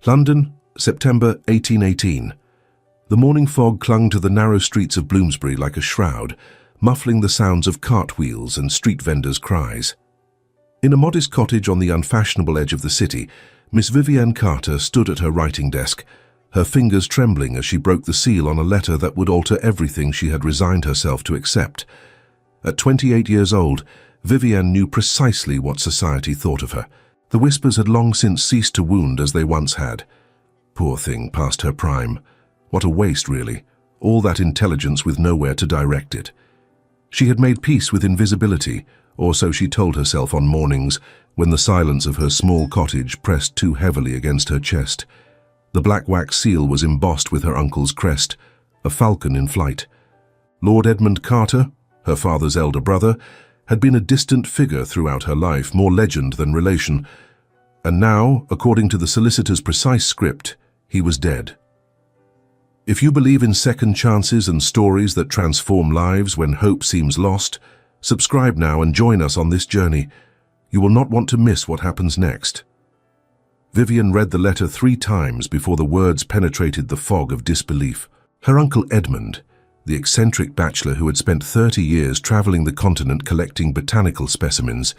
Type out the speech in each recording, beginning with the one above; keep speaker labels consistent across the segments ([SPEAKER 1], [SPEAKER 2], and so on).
[SPEAKER 1] London, September 1818. The morning fog clung to the narrow streets of Bloomsbury like a shroud, muffling the sounds of cartwheels and street vendors' cries. In a modest cottage on the unfashionable edge of the city, Miss Vivienne Carter stood at her writing desk, her fingers trembling as she broke the seal on a letter that would alter everything she had resigned herself to accept. At 28 years old, Vivienne knew precisely what society thought of her. The whispers had long since ceased to wound as they once had. Poor thing, past her prime. What a waste, really. All that intelligence with nowhere to direct it. She had made peace with invisibility, or so she told herself on mornings when the silence of her small cottage pressed too heavily against her chest. The black wax seal was embossed with her uncle's crest, a falcon in flight. Lord Edmund Carter, her father's elder brother, had been a distant figure throughout her life, more legend than relation, and now, according to the solicitor's precise script, he was dead. If you believe in second chances and stories that transform lives when hope seems lost, subscribe now and join us on this journey. You will not want to miss what happens next. Vivienne read the letter 3 times before the words penetrated the fog of disbelief. Her uncle Edmund, the eccentric bachelor who had spent 30 years traveling the continent collecting botanical specimens,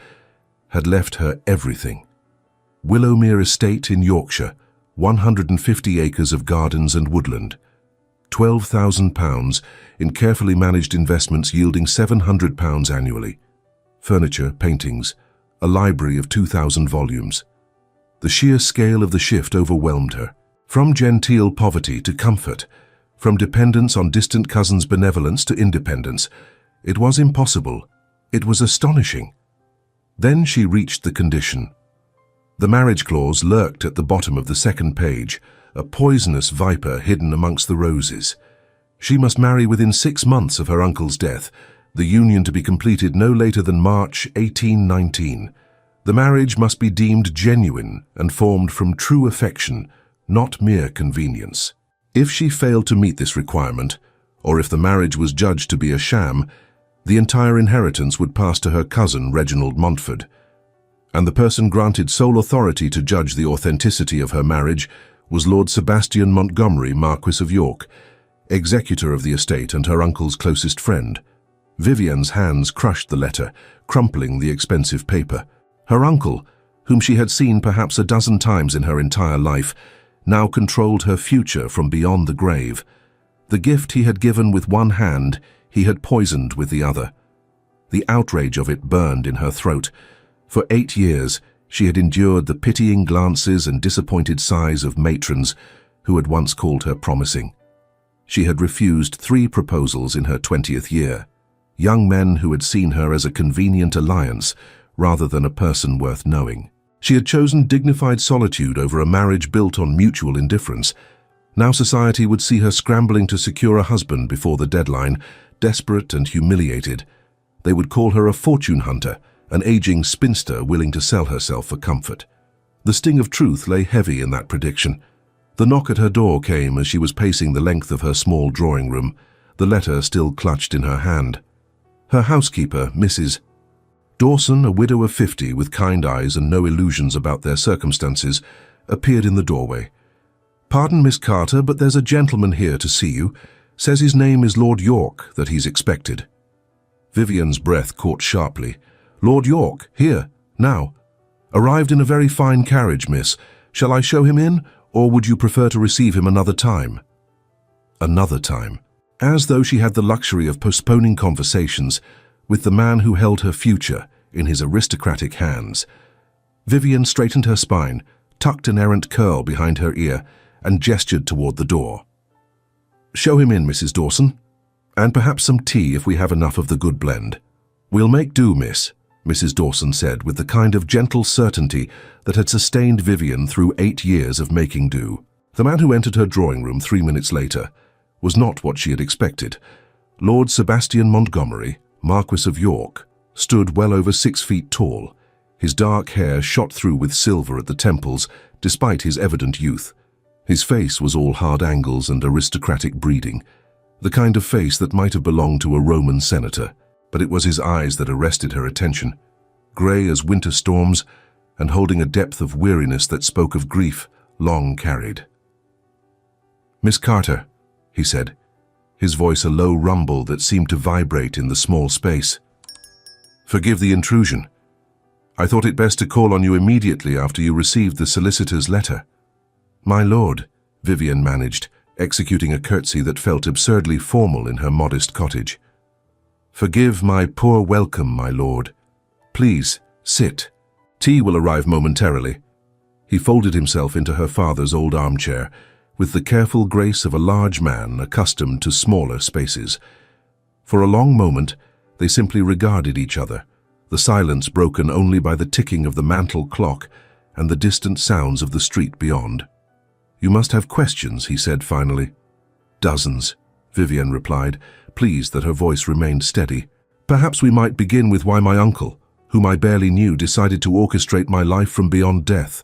[SPEAKER 1] had left her everything. Willowmere Estate in Yorkshire, 150 acres of gardens and woodland, £12,000 in carefully managed investments yielding £700 annually, furniture, paintings, a library of 2,000 volumes. The sheer scale of the shift overwhelmed her. From genteel poverty to comfort, from dependence on distant cousins' benevolence to independence, it was impossible. It was astonishing. Then she reached the condition. The marriage clause lurked at the bottom of the second page, a poisonous viper hidden amongst the roses. She must marry within 6 months of her uncle's death, the union to be completed no later than March 1819. The marriage must be deemed genuine and formed from true affection, not mere convenience. If she failed to meet this requirement, or if the marriage was judged to be a sham, the entire inheritance would pass to her cousin Reginald Montford, and the person granted sole authority to judge the authenticity of her marriage was Lord Sebastian Montgomery, Marquis of York, executor of the estate and her uncle's closest friend. Vivienne's hands crushed the letter, crumpling the expensive paper. Her uncle, whom she had seen perhaps a dozen times in her entire life, now controlled her future from beyond the grave. The gift he had given with one hand, he had poisoned with the other. The outrage of it burned in her throat. For 8 years, she had endured the pitying glances and disappointed sighs of matrons who had once called her promising. She had refused 3 proposals in her 20th year, young men who had seen her as a convenient alliance rather than a person worth knowing. She had chosen dignified solitude over a marriage built on mutual indifference. Now society would see her scrambling to secure a husband before the deadline, desperate and humiliated. They would call her a fortune hunter, an aging spinster willing to sell herself for comfort. The sting of truth lay heavy in that prediction. The knock at her door came as she was pacing the length of her small drawing room, the letter still clutched in her hand. Her housekeeper, Mrs. Dawson, a widow of 50 with kind eyes and no illusions about their circumstances, appeared in the doorway. "Pardon, Miss Carter, but there's a gentleman here to see you. Says his name is Lord York, that he's expected." Vivienne's breath caught sharply. "Lord York, here, now. Arrived in a very fine carriage, miss. Shall I show him in, or would you prefer to receive him another time?" Another time. As though she had the luxury of postponing conversations with the man who held her future in his aristocratic hands. Vivienne straightened her spine, tucked an errant curl behind her ear, and gestured toward the door. "Show him in, Mrs. Dawson. And perhaps some tea if we have enough of the good blend." "We'll make do, miss," Mrs. Dawson said with the kind of gentle certainty that had sustained Vivienne through 8 years of making do. The man who entered her drawing room 3 minutes later was not what she had expected. Lord Sebastian Montgomery, Marquis of York, stood well over 6 feet tall. His dark hair shot through with silver at the temples, despite his evident youth. His face was all hard angles and aristocratic breeding, the kind of face that might have belonged to a Roman senator. But it was his eyes that arrested her attention, grey as winter storms and holding a depth of weariness that spoke of grief, long carried. "Miss Carter," he said, his voice a low rumble that seemed to vibrate in the small space. "Forgive the intrusion. I thought it best to call on you immediately after you received the solicitor's letter." "My lord," Vivian managed, executing a curtsy that felt absurdly formal in her modest cottage. "Forgive my poor welcome, my lord. Please, sit. Tea will arrive momentarily." He folded himself into her father's old armchair, with the careful grace of a large man accustomed to smaller spaces. For a long moment, they simply regarded each other, the silence broken only by the ticking of the mantel clock and the distant sounds of the street beyond. "You must have questions," he said finally. "Dozens," Vivian replied, pleased that her voice remained steady. "Perhaps we might begin with why my uncle, whom I barely knew, decided to orchestrate my life from beyond death."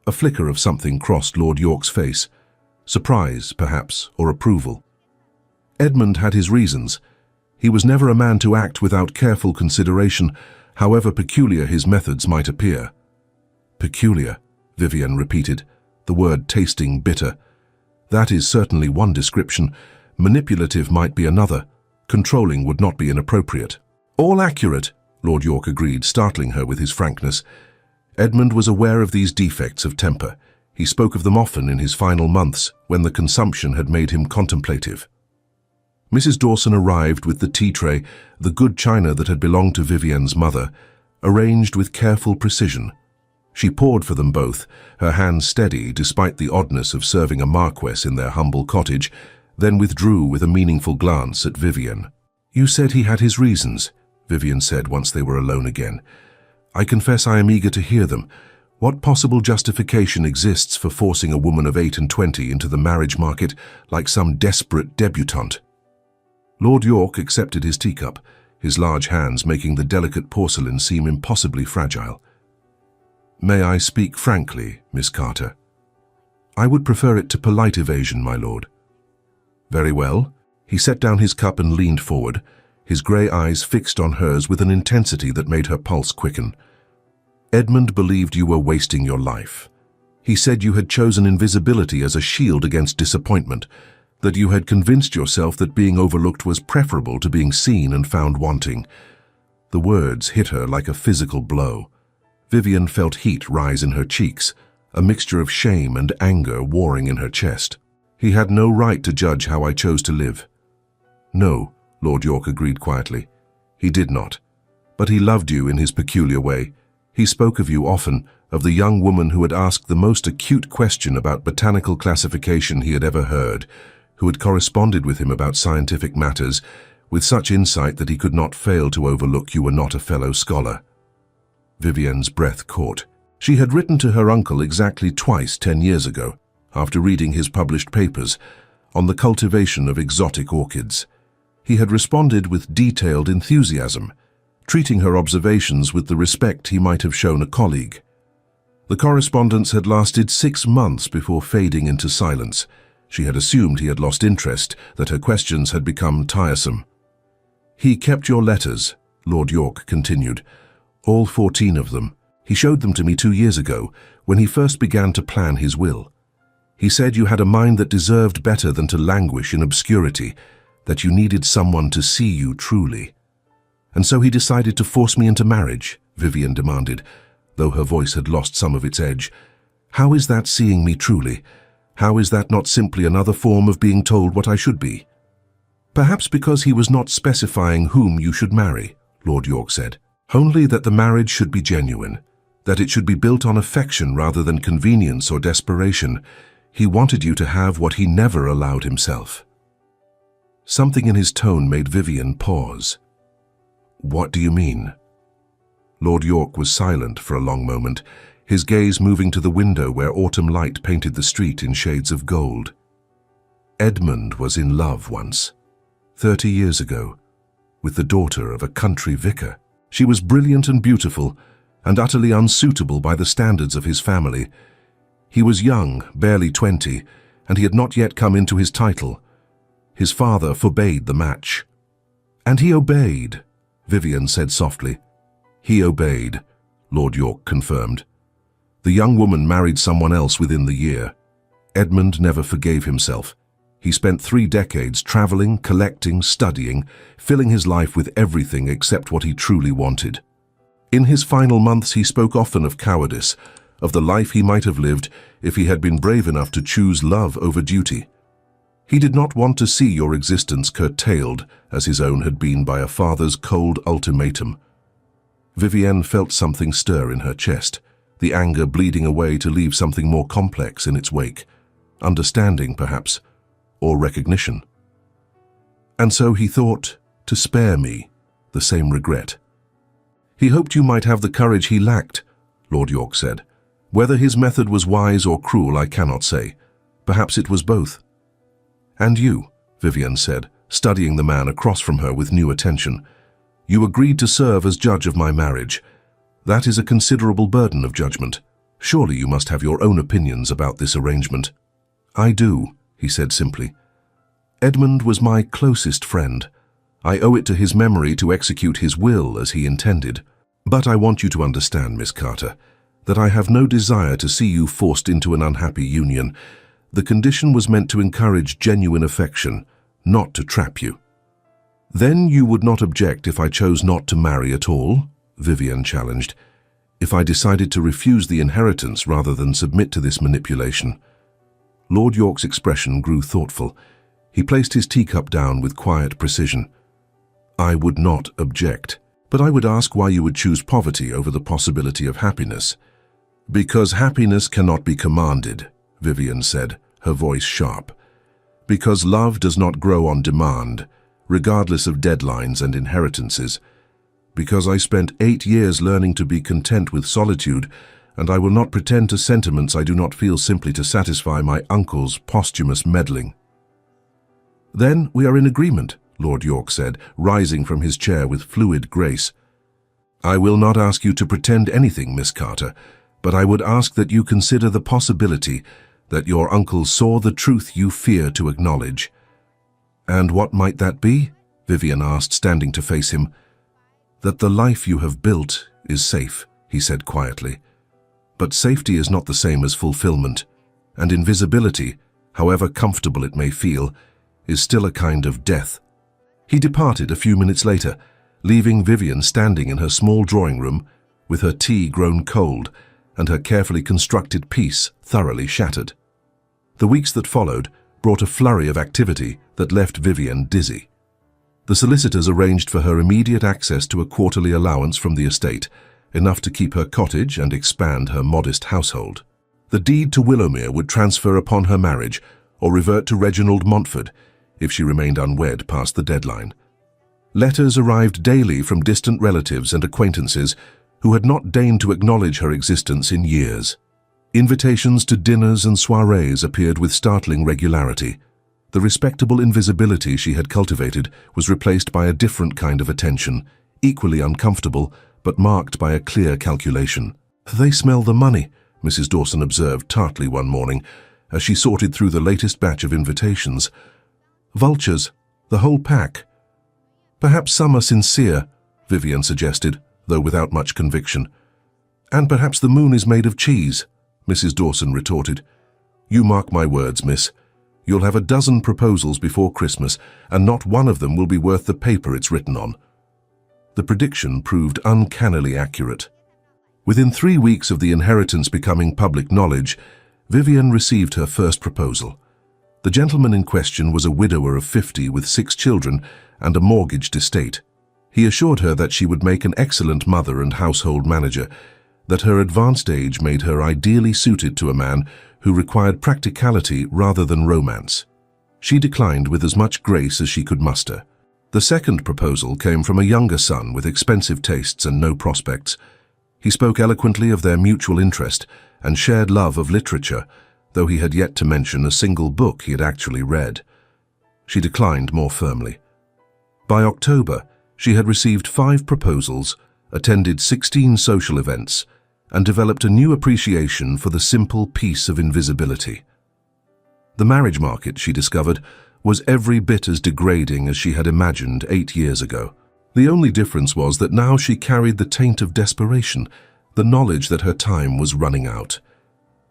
[SPEAKER 1] A flicker of something crossed Lord York's face. Surprise, perhaps, or approval. Edmund had his reasons. He was never a man to act without careful consideration, however peculiar his methods might appear. "Peculiar," Vivian repeated, the word tasting bitter. "That is certainly one description. Manipulative might be another. Controlling would not be inappropriate." "All accurate," Lord York agreed, startling her with his frankness. Edmund was aware of these defects of temper. He spoke of them often in his final months, when the consumption had made him contemplative. Mrs. Dawson arrived with the tea tray, the good china that had belonged to Vivian's mother, arranged with careful precision. She poured for them both, her hands steady despite the oddness of serving a marquess in their humble cottage, then withdrew with a meaningful glance at Vivian. "You said he had his reasons," Vivian said once they were alone again. "I confess I am eager to hear them. What possible justification exists for forcing a woman of 28 into the marriage market like some desperate debutante?" Lord York accepted his teacup, his large hands making the delicate porcelain seem impossibly fragile. "May I speak frankly, Miss Carter?" "I would prefer it to polite evasion, my lord." "Very well." He set down his cup and leaned forward, his grey eyes fixed on hers with an intensity that made her pulse quicken. "Edmund believed you were wasting your life. He said you had chosen invisibility as a shield against disappointment, that you had convinced yourself that being overlooked was preferable to being seen and found wanting." The words hit her like a physical blow. Vivian felt heat rise in her cheeks, a mixture of shame and anger warring in her chest. "He had no right to judge how I chose to live." "No," Lord York agreed quietly. "He did not. But he loved you in his peculiar way. He spoke of you often, of the young woman who had asked the most acute question about botanical classification he had ever heard, who had corresponded with him about scientific matters, with such insight that he could not fail to overlook you were not a fellow scholar." Vivian's breath caught. She had written to her uncle exactly twice 10 years ago, after reading his published papers, on the cultivation of exotic orchids. He had responded with detailed enthusiasm, treating her observations with the respect he might have shown a colleague. The correspondence had lasted 6 months before fading into silence. She had assumed he had lost interest, that her questions had become tiresome. "He kept your letters," Lord York continued, "all 14 of them. He showed them to me 2 years ago, when he first began to plan his will. He said you had a mind that deserved better than to languish in obscurity, that you needed someone to see you truly. And so he decided to force me into marriage," Vivian demanded, though her voice had lost some of its edge. "How is that seeing me truly? How is that not simply another form of being told what I should be?" "Perhaps because he was not specifying whom you should marry," Lord York said. "Only that the marriage should be genuine, that it should be built on affection rather than convenience or desperation. He wanted you to have what he never allowed himself." Something in his tone made Vivian pause. "What do you mean?" Lord York was silent for a long moment, his gaze moving to the window where autumn light painted the street in shades of gold. "Edmund was in love once, 30 years ago, with the daughter of a country vicar. She was brilliant and beautiful, and utterly unsuitable by the standards of his family. He was young, barely 20, and he had not yet come into his title. His father forbade the match." "And he obeyed," Vivian said softly. "He obeyed," Lord York confirmed. The young woman married someone else within the year. Edmund never forgave himself. He spent 3 decades traveling, collecting, studying, filling his life with everything except what he truly wanted. In his final months, he spoke often of cowardice, of the life he might have lived if he had been brave enough to choose love over duty. He did not want to see your existence curtailed, as his own had been by a father's cold ultimatum. Vivienne felt something stir in her chest, the anger bleeding away to leave something more complex in its wake. Understanding, perhaps, or recognition. And so he thought, to spare me the same regret. He hoped you might have the courage he lacked, Lord York said. Whether his method was wise or cruel, I cannot say. Perhaps it was both. And you, Vivienne said, studying the man across from her with new attention. You agreed to serve as judge of my marriage. That is a considerable burden of judgment. Surely you must have your own opinions about this arrangement. I do, he said simply. Edmund was my closest friend. I owe it to his memory to execute his will as he intended. But I want you to understand, Miss Carter, that I have no desire to see you forced into an unhappy union. The condition was meant to encourage genuine affection, not to trap you. Then you would not object if I chose not to marry at all? Vivienne challenged. If I decided to refuse the inheritance rather than submit to this manipulation? Lord York's expression grew thoughtful. He placed his teacup down with quiet precision. I would not object, but I would ask why you would choose poverty over the possibility of happiness. Because happiness cannot be commanded, Vivienne said, her voice sharp. Because love does not grow on demand, regardless of deadlines and inheritances. Because I spent 8 years learning to be content with solitude, and I will not pretend to sentiments I do not feel simply to satisfy my uncle's posthumous meddling. Then we are in agreement, Lord York said, rising from his chair with fluid grace. I will not ask you to pretend anything, Miss Carter, but I would ask that you consider the possibility that your uncle saw the truth you fear to acknowledge. And what might that be? Vivienne asked, standing to face him. That the life you have built is safe, he said quietly. But safety is not the same as fulfillment, and invisibility, however comfortable it may feel, is still a kind of death. He departed a few minutes later, leaving Vivienne standing in her small drawing room with her tea grown cold and her carefully constructed peace thoroughly shattered. The weeks that followed brought a flurry of activity that left Vivienne dizzy. The solicitors arranged for her immediate access to a quarterly allowance from the estate, enough to keep her cottage and expand her modest household. The deed to Willowmere would transfer upon her marriage or revert to Reginald Montford if she remained unwed past the deadline. Letters arrived daily from distant relatives and acquaintances who had not deigned to acknowledge her existence in years. Invitations to dinners and soirees appeared with startling regularity. The respectable invisibility she had cultivated was replaced by a different kind of attention, equally uncomfortable, but marked by a clear calculation. They smell the money, Mrs. Dawson observed tartly one morning, as she sorted through the latest batch of invitations. Vultures, the whole pack. Perhaps some are sincere, Vivienne suggested, though without much conviction. And perhaps the moon is made of cheese, Mrs. Dawson retorted. You mark my words, miss. You'll have a dozen proposals before Christmas, and not one of them will be worth the paper it's written on. The prediction proved uncannily accurate. Within 3 weeks of the inheritance becoming public knowledge, Vivienne received her first proposal. The gentleman in question was a widower of 50 with 6 children and a mortgaged estate. He assured her that she would make an excellent mother and household manager, that her advanced age made her ideally suited to a man who required practicality rather than romance. She declined with as much grace as she could muster. The second proposal came from a younger son with expensive tastes and no prospects. He spoke eloquently of their mutual interest and shared love of literature, though he had yet to mention a single book he had actually read. She declined more firmly. By October, she had received 5 proposals, attended 16 social events, and developed a new appreciation for the simple peace of invisibility. The marriage market, she discovered, was every bit as degrading as she had imagined 8 years ago. The only difference was that now she carried the taint of desperation, the knowledge that her time was running out.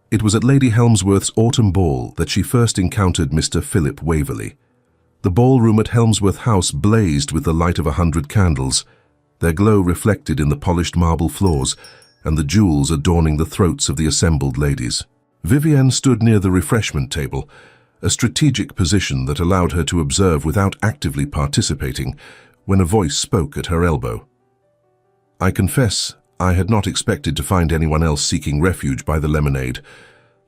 [SPEAKER 1] It was at Lady Helmsworth's autumn ball that she first encountered Mr. Philip Waverley. The ballroom at Helmsworth House blazed with the light of 100 candles, their glow reflected in the polished marble floors and the jewels adorning the throats of the assembled ladies. Vivienne stood near the refreshment table, a strategic position that allowed her to observe without actively participating, when a voice spoke at her elbow. I confess, I had not expected to find anyone else seeking refuge by the lemonade.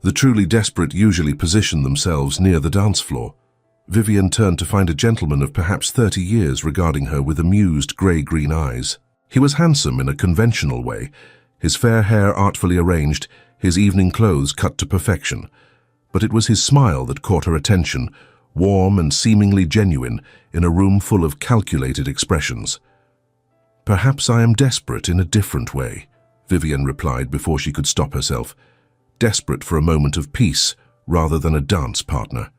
[SPEAKER 1] The truly desperate usually position themselves near the dance floor. Vivienne turned to find a gentleman of perhaps 30 years regarding her with amused grey-green eyes. He was handsome in a conventional way, his fair hair artfully arranged, his evening clothes cut to perfection. But it was his smile that caught her attention, warm and seemingly genuine in a room full of calculated expressions. Perhaps I am desperate in a different way, Vivienne replied before she could stop herself. Desperate for a moment of peace rather than a dance partner.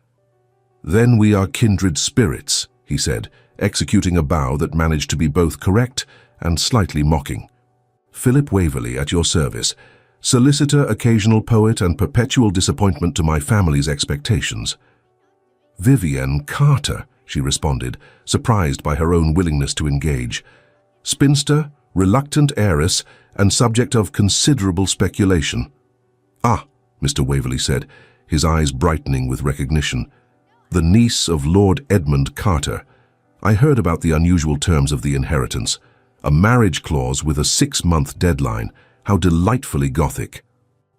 [SPEAKER 1] Then we are kindred spirits, he said, executing a bow that managed to be both correct and slightly mocking. Philip Waverley at your service, solicitor, occasional poet, and perpetual disappointment to my family's expectations. Vivienne Carter, she responded, surprised by her own willingness to engage. Spinster, reluctant heiress, and subject of considerable speculation. Ah, Mr. Waverley said, his eyes brightening with recognition. The niece of Lord Edmund Carter. I heard about the unusual terms of the inheritance. A marriage clause with a 6-month deadline. How delightfully Gothic.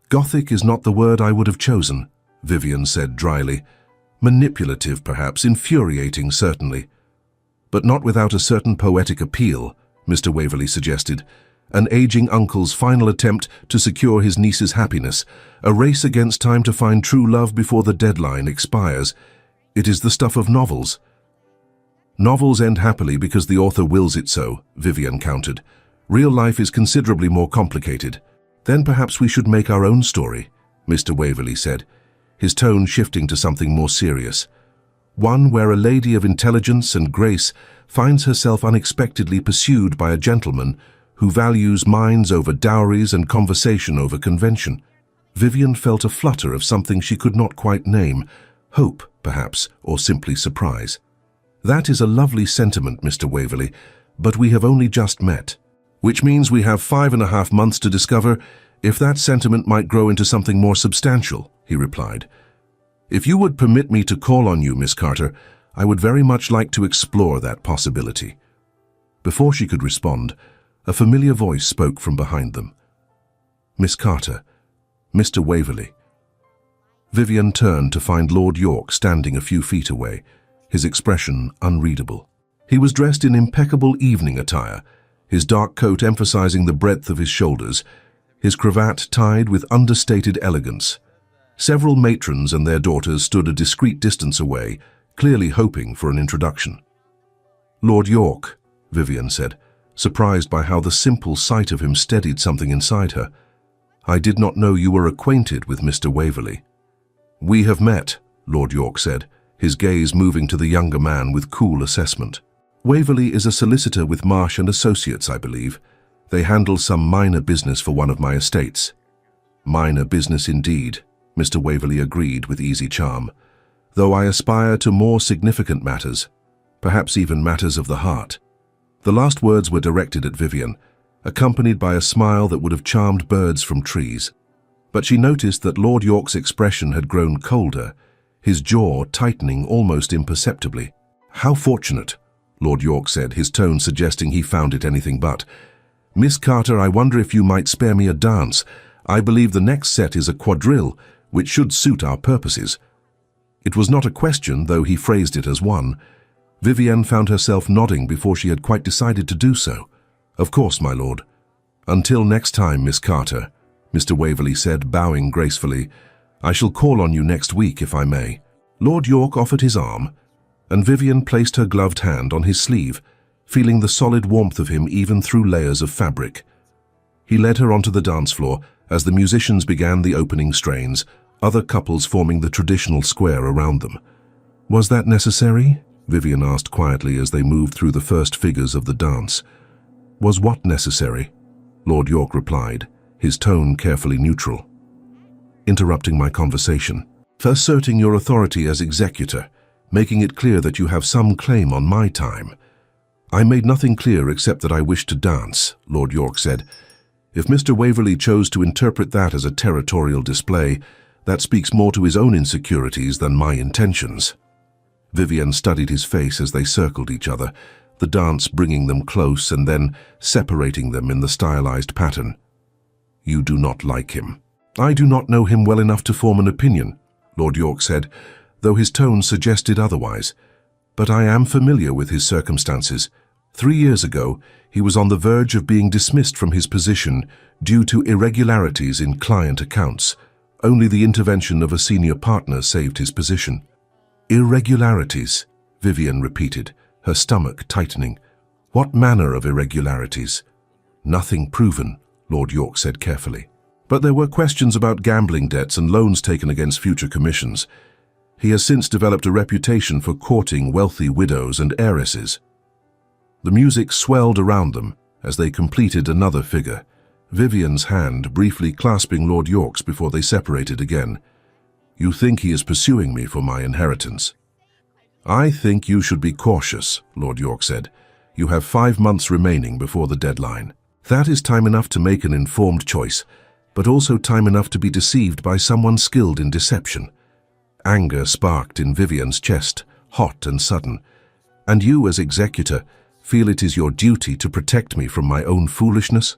[SPEAKER 1] Gothic is not the word I would have chosen, Vivienne said dryly. Manipulative, perhaps, infuriating, certainly. But not without a certain poetic appeal, Mr. Waverley suggested. An aging uncle's final attempt to secure his niece's happiness. A race against time to find true love before the deadline expires. It is the stuff of novels. Novels end happily because the author wills it so, Vivienne countered. Real life is considerably more complicated. Then perhaps we should make our own story, Mr. Waverley said, his tone shifting to something more serious. One where a lady of intelligence and grace finds herself unexpectedly pursued by a gentleman who values minds over dowries and conversation over convention. Vivienne felt a flutter of something she could not quite name, hope, perhaps, or simply surprise. That is a lovely sentiment, Mr. Waverley, but we have only just met. Which means we have 5.5 months to discover if that sentiment might grow into something more substantial, he replied. If you would permit me to call on you, Miss Carter, I would very much like to explore that possibility. Before she could respond, a familiar voice spoke from behind them. Miss Carter, Mr. Waverley. Vivienne turned to find Lord York standing a few feet away, his expression unreadable. He was dressed in impeccable evening attire, his dark coat emphasizing the breadth of his shoulders, his cravat tied with understated elegance. Several matrons and their daughters stood a discreet distance away, clearly hoping for an introduction. Lord York, Vivienne said, surprised by how the simple sight of him steadied something inside her. I did not know you were acquainted with Mr. Waverley. We have met, Lord York said, his gaze moving to the younger man with cool assessment. Waverley is a solicitor with Marsh & Associates, I believe. They handle some minor business for one of my estates. Minor business indeed, Mr. Waverley agreed with easy charm. Though I aspire to more significant matters, perhaps even matters of the heart. The last words were directed at Vivienne, accompanied by a smile that would have charmed birds from trees. But she noticed that Lord York's expression had grown colder, his jaw tightening almost imperceptibly. How fortunate, Lord York said, his tone suggesting he found it anything but. Miss Carter, I wonder if you might spare me a dance. I believe the next set is a quadrille, which should suit our purposes. It was not a question, though he phrased it as one. Vivienne found herself nodding before she had quite decided to do so. Of course, my lord. Until next time, Miss Carter, Mr. Waverley said, bowing gracefully. I shall call on you next week, if I may. Lord York offered his arm, and Vivienne placed her gloved hand on his sleeve, feeling the solid warmth of him even through layers of fabric. He led her onto the dance floor as the musicians began the opening strains, other couples forming the traditional square around them. Was that necessary? Vivienne asked quietly as they moved through the first figures of the dance. Was what necessary? Lord York replied, his tone carefully neutral. Interrupting my conversation, asserting your authority as executor, making it clear that you have some claim on my time. I made nothing clear except that I wished to dance, Lord York said. If Mr. Waverley chose to interpret that as a territorial display, that speaks more to his own insecurities than my intentions. Vivian studied his face as they circled each other, the dance bringing them close and then separating them in the stylized pattern. You do not like him. I do not know him well enough to form an opinion, Lord York said, though his tone suggested otherwise. But I am familiar with his circumstances. 3 years ago, he was on the verge of being dismissed from his position due to irregularities in client accounts. Only the intervention of a senior partner saved his position. Irregularities, Vivian repeated, her stomach tightening. What manner of irregularities? Nothing proven, Lord York said carefully. But there were questions about gambling debts and loans taken against future commissions. He has since developed a reputation for courting wealthy widows and heiresses. The music swelled around them as they completed another figure, Vivian's hand briefly clasping Lord York's before they separated again. You think he is pursuing me for my inheritance? I think you should be cautious, Lord York said. You have 5 months remaining before the deadline. That is time enough to make an informed choice, but also time enough to be deceived by someone skilled in deception. Anger sparked in Vivian's chest, hot and sudden. And you, as executor, feel it is your duty to protect me from my own foolishness?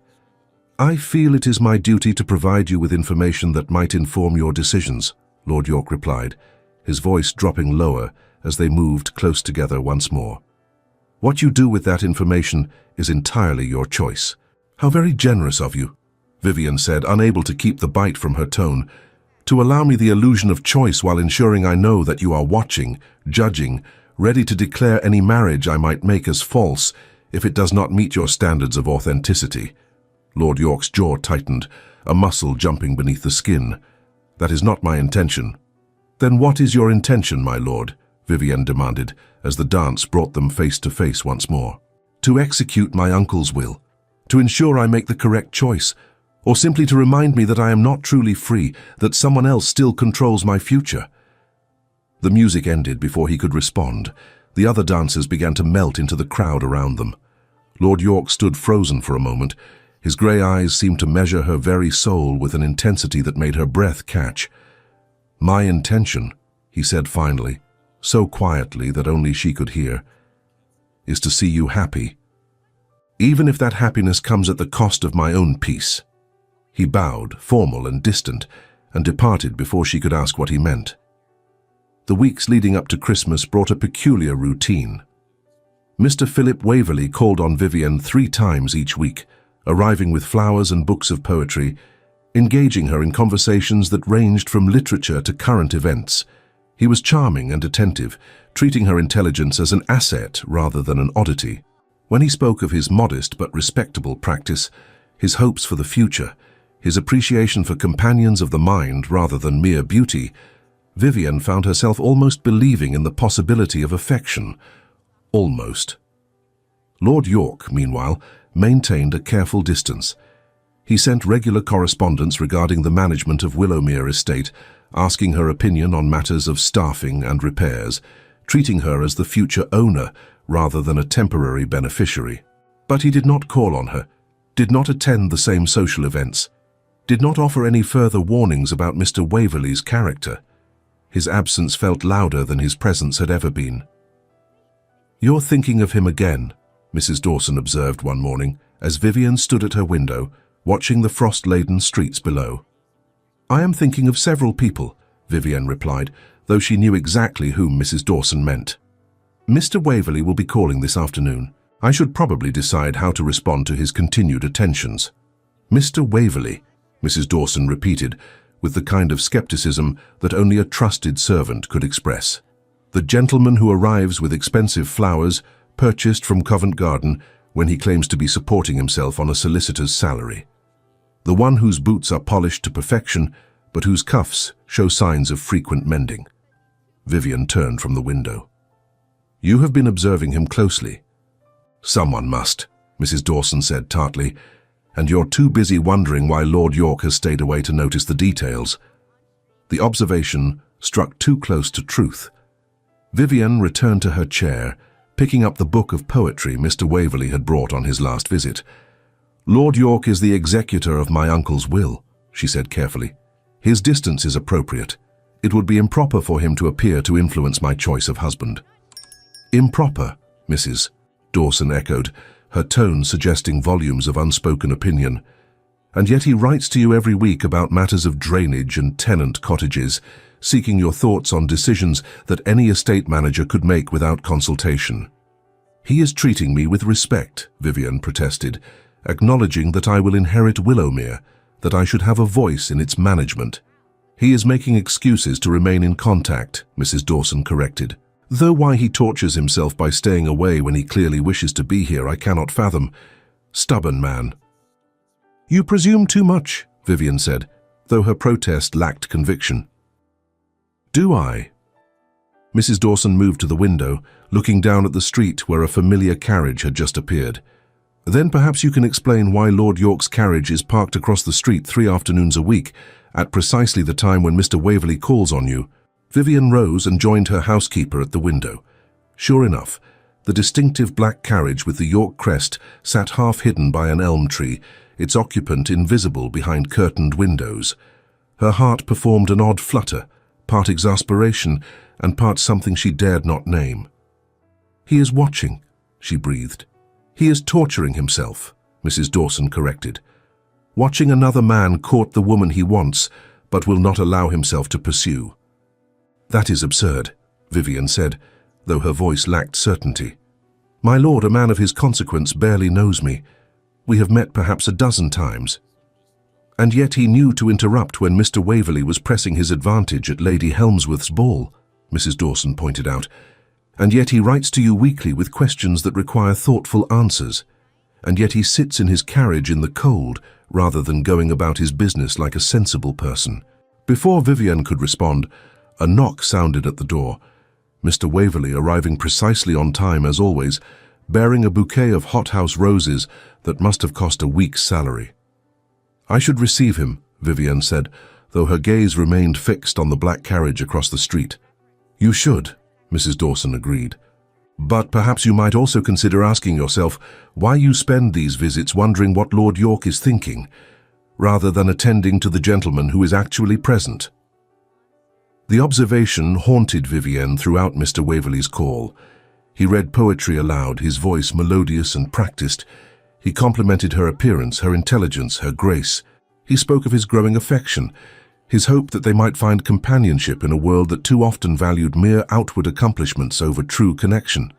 [SPEAKER 1] I feel it is my duty to provide you with information that might inform your decisions, Lord York replied, his voice dropping lower as they moved close together once more. What you do with that information is entirely your choice. How very generous of you, Vivian said, unable to keep the bite from her tone, to allow me the illusion of choice while ensuring I know that you are watching, judging, ready to declare any marriage I might make as false if it does not meet your standards of authenticity. Lord York's jaw tightened, a muscle jumping beneath the skin. That is not my intention. Then what is your intention, my lord? Vivian demanded, as the dance brought them face to face once more. To execute my uncle's will, to ensure I make the correct choice, or simply to remind me that I am not truly free, that someone else still controls my future. The music ended before he could respond. The other dancers began to melt into the crowd around them. Lord York stood frozen for a moment. His grey eyes seemed to measure her very soul with an intensity that made her breath catch. My intention, he said finally, so quietly that only she could hear, is to see you happy, even if that happiness comes at the cost of my own peace. He bowed, formal and distant, and departed before she could ask what he meant. The weeks leading up to Christmas brought a peculiar routine. Mr. Philip Waverley called on Vivian 3 times each week, arriving with flowers and books of poetry, engaging her in conversations that ranged from literature to current events. He was charming and attentive, treating her intelligence as an asset rather than an oddity. When he spoke of his modest but respectable practice, his hopes for the future, his appreciation for companions of the mind rather than mere beauty, Vivian found herself almost believing in the possibility of affection. Almost. Lord York, meanwhile, maintained a careful distance. He sent regular correspondence regarding the management of Willowmere Estate, asking her opinion on matters of staffing and repairs, treating her as the future owner rather than a temporary beneficiary. But he did not call on her, did not attend the same social events, did not offer any further warnings about Mr. Waverley's character. His absence felt louder than his presence had ever been. "You're thinking of him again," Mrs. Dawson observed one morning, as Vivian stood at her window, watching the frost-laden streets below. "I am thinking of several people," Vivian replied, though she knew exactly whom Mrs. Dawson meant. "Mr. Waverley will be calling this afternoon. I should probably decide how to respond to his continued attentions." "Mr. Waverley," Mrs. Dawson repeated, with the kind of skepticism that only a trusted servant could express. "The gentleman who arrives with expensive flowers, purchased from Covent Garden, when he claims to be supporting himself on a solicitor's salary. The one whose boots are polished to perfection, but whose cuffs show signs of frequent mending." Vivian turned from the window. "You have been observing him closely." "Someone must," Mrs. Dawson said tartly. and you're too busy wondering why Lord York has stayed away to notice the details. The observation struck too close to truth. Vivian returned to her chair, picking up the book of poetry Mr. Waverley had brought on his last visit. "Lord York is the executor of my uncle's will," she said carefully. "His distance is appropriate. It would be improper for him to appear to influence my choice of husband." "Improper," Mrs. Dawson echoed, her tone suggesting volumes of unspoken opinion. "And yet he writes to you every week about matters of drainage and tenant cottages, seeking your thoughts on decisions that any estate manager could make without consultation." "He is treating me with respect," Vivian protested, "acknowledging that I will inherit Willowmere, that I should have a voice in its management." "He is making excuses to remain in contact," Mrs. Dawson corrected. "Though why he tortures himself by staying away when he clearly wishes to be here I cannot fathom. Stubborn man." "You presume too much," Vivian said, though her protest lacked conviction. "Do I?" Mrs. Dawson moved to the window, looking down at the street where a familiar carriage had just appeared. "Then perhaps you can explain why Lord York's carriage is parked across the street 3 afternoons a week, at precisely the time when Mr. Waverley calls on you." Vivian rose and joined her housekeeper at the window. Sure enough, the distinctive black carriage with the York crest sat half hidden by an elm tree, its occupant invisible behind curtained windows. Her heart performed an odd flutter, part exasperation and part something she dared not name. "He is watching," she breathed. "He is torturing himself," Mrs. Dawson corrected. "Watching another man court the woman he wants, but will not allow himself to pursue." "That is absurd," Vivian said, though her voice lacked certainty. "My lord, a man of his consequence, barely knows me. We have met perhaps a dozen times." "And yet he knew to interrupt when Mr. Waverley was pressing his advantage at Lady Helmsworth's ball," Mrs. Dawson pointed out. "And yet he writes to you weekly with questions that require thoughtful answers. And yet he sits in his carriage in the cold, rather than going about his business like a sensible person." Before Vivian could respond, a knock sounded at the door. Mr. Waverley, arriving precisely on time as always, bearing a bouquet of hothouse roses that must have cost a week's salary. "I should receive him," Vivian said, though her gaze remained fixed on the black carriage across the street. "You should," Mrs. Dawson agreed. "But perhaps you might also consider asking yourself why you spend these visits wondering what Lord York is thinking, rather than attending to the gentleman who is actually present." The observation haunted Vivian throughout Mr. Waverley's call. He read poetry aloud, his voice melodious and practiced. He complimented her appearance, her intelligence, her grace. He spoke of his growing affection, his hope that they might find companionship in a world that too often valued mere outward accomplishments over true connection.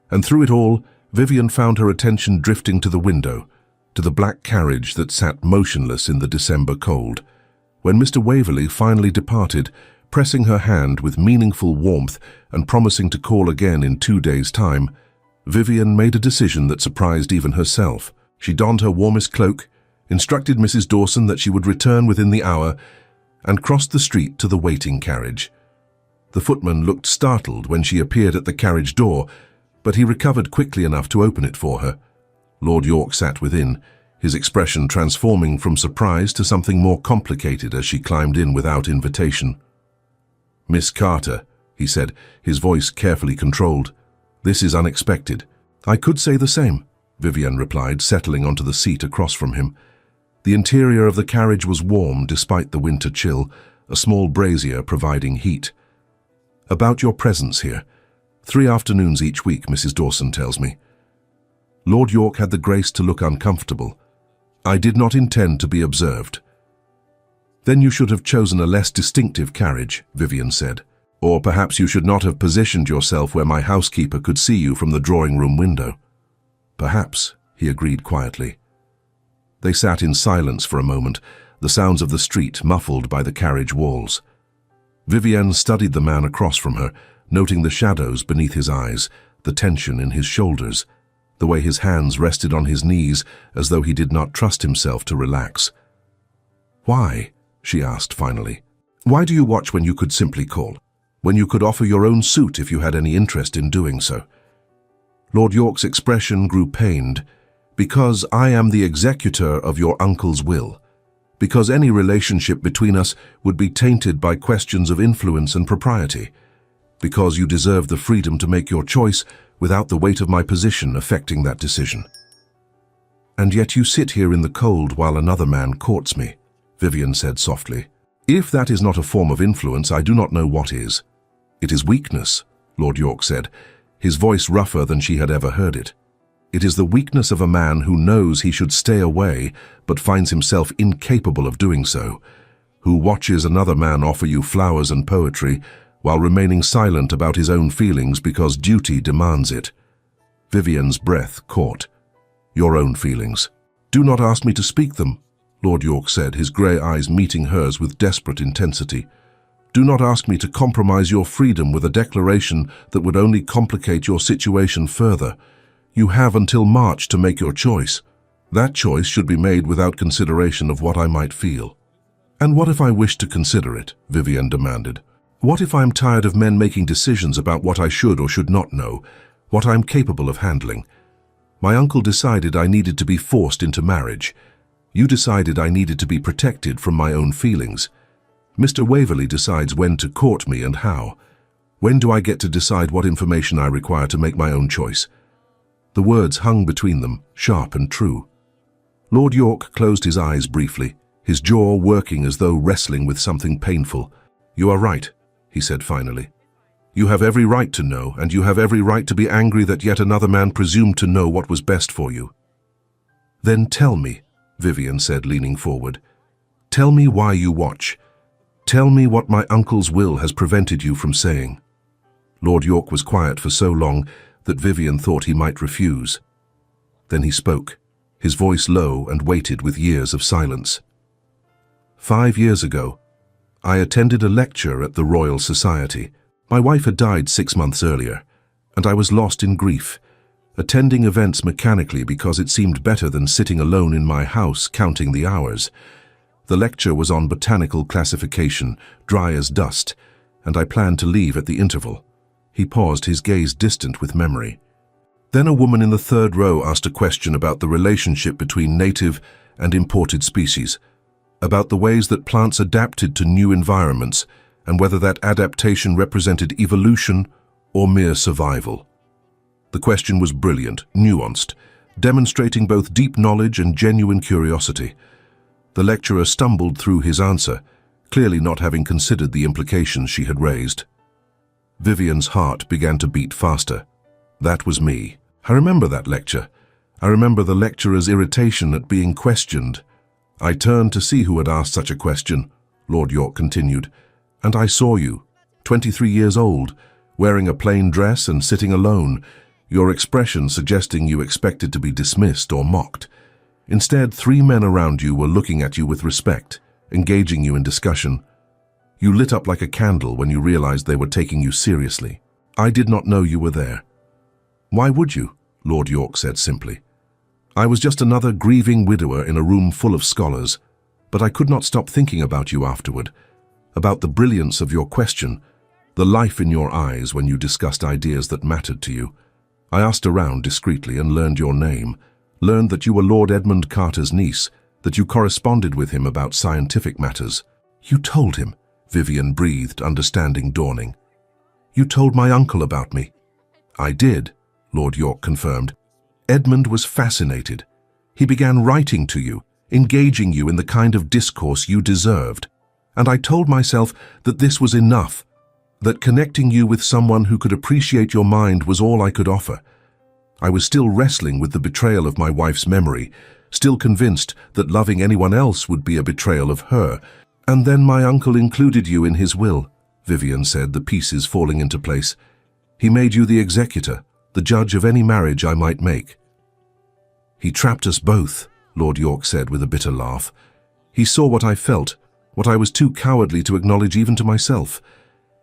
[SPEAKER 1] And through it all, Vivian found her attention drifting to the window, to the black carriage that sat motionless in the December cold. When Mr. Waverley finally departed, pressing her hand with meaningful warmth and promising to call again in 2 days' time, Vivian made a decision that surprised even herself. She donned her warmest cloak, instructed Mrs. Dawson that she would return within the hour, and crossed the street to the waiting carriage. The footman looked startled when she appeared at the carriage door, but he recovered quickly enough to open it for her. Lord York sat within, his expression transforming from surprise to something more complicated as she climbed in without invitation. "Miss Carter," he said, his voice carefully controlled. "This is unexpected." "I could say the same," Vivian replied, settling onto the seat across from him. The interior of the carriage was warm despite the winter chill, a small brazier providing heat. "About your presence here. 3 afternoons each week, Mrs. Dawson tells me." Lord York had the grace to look uncomfortable. "I did not intend to be observed." "Then you should have chosen a less distinctive carriage," Vivian said. "Or perhaps you should not have positioned yourself where my housekeeper could see you from the drawing-room window." "Perhaps," he agreed quietly. They sat in silence for a moment, the sounds of the street muffled by the carriage walls. Vivian studied the man across from her, noting the shadows beneath his eyes, the tension in his shoulders, the way his hands rested on his knees as though he did not trust himself to relax. "Why?" she asked finally. "Why do you watch when you could simply call? When you could offer your own suit if you had any interest in doing so?" Lord York's expression grew pained. Because I am the executor of your uncle's will. Because any relationship between us would be tainted by questions of influence and propriety. Because you deserve the freedom to make your choice without the weight of my position affecting that decision. And yet you sit here in the cold while another man courts me, Vivian said softly. If that is not a form of influence, I do not know what is. It is weakness, Lord York said, his voice rougher than she had ever heard it. It is the weakness of a man who knows he should stay away but finds himself incapable of doing so, who watches another man offer you flowers and poetry while remaining silent about his own feelings because duty demands it. Vivian's breath caught. Your own feelings. Do not ask me to speak them, Lord York said, his grey eyes meeting hers with desperate intensity. Do not ask me to compromise your freedom with a declaration that would only complicate your situation further. You have until March to make your choice. That choice should be made without consideration of what I might feel. And what if I wish to consider it? Vivian demanded. What if I am tired of men making decisions about what I should or should not know, what I am capable of handling? My uncle decided I needed to be forced into marriage. You decided I needed to be protected from my own feelings. Mr. Waverley decides when to court me and how. When do I get to decide what information I require to make my own choice? The words hung between them, sharp and true. Lord York closed his eyes briefly, his jaw working as though wrestling with something painful. You are right, he said finally. You have every right to know, and you have every right to be angry that yet another man presumed to know what was best for you. Then tell me, Vivian said, leaning forward. Tell me why you watch. Tell me what my uncle's will has prevented you from saying. Lord York was quiet for so long that Vivian thought he might refuse. Then he spoke, his voice low and weighted with years of silence. 5 years ago, I attended a lecture at the Royal Society. My wife had died 6 months earlier, and I was lost in grief, attending events mechanically because it seemed better than sitting alone in my house counting the hours. The lecture was on botanical classification, dry as dust, and I planned to leave at the interval. He paused, his gaze distant with memory. Then a woman in the third row asked a question about the relationship between native and imported species, about the ways that plants adapted to new environments and whether that adaptation represented evolution or mere survival. The question was brilliant, nuanced, demonstrating both deep knowledge and genuine curiosity. The lecturer stumbled through his answer, clearly not having considered the implications she had raised. Vivian's heart began to beat faster. That was me. I remember that lecture. I remember the lecturer's irritation at being questioned. I turned to see who had asked such a question, Lord York continued, and I saw you, 23 years old, wearing a plain dress and sitting alone, your expression suggesting you expected to be dismissed or mocked. Instead, 3 men around you were looking at you with respect, engaging you in discussion. You lit up like a candle when you realized they were taking you seriously. I did not know you were there. Why would you? Lord York said simply. I was just another grieving widower in a room full of scholars, but I could not stop thinking about you afterward, about the brilliance of your question, the life in your eyes when you discussed ideas that mattered to you. I asked around discreetly and learned your name, learned that you were Lord Edmund Carter's niece, that you corresponded with him about scientific matters. You told him, Vivian breathed, understanding dawning. You told my uncle about me. I did, Lord York confirmed. Edmund was fascinated. He began writing to you, engaging you in the kind of discourse you deserved. And I told myself that this was enough, that connecting you with someone who could appreciate your mind was all I could offer. I was still wrestling with the betrayal of my wife's memory, still convinced that loving anyone else would be a betrayal of her. And then my uncle included you in his will, Vivian said, the pieces falling into place. He made you the executor, the judge of any marriage I might make. He trapped us both, Lord York said with a bitter laugh. He saw what I felt, what I was too cowardly to acknowledge even to myself.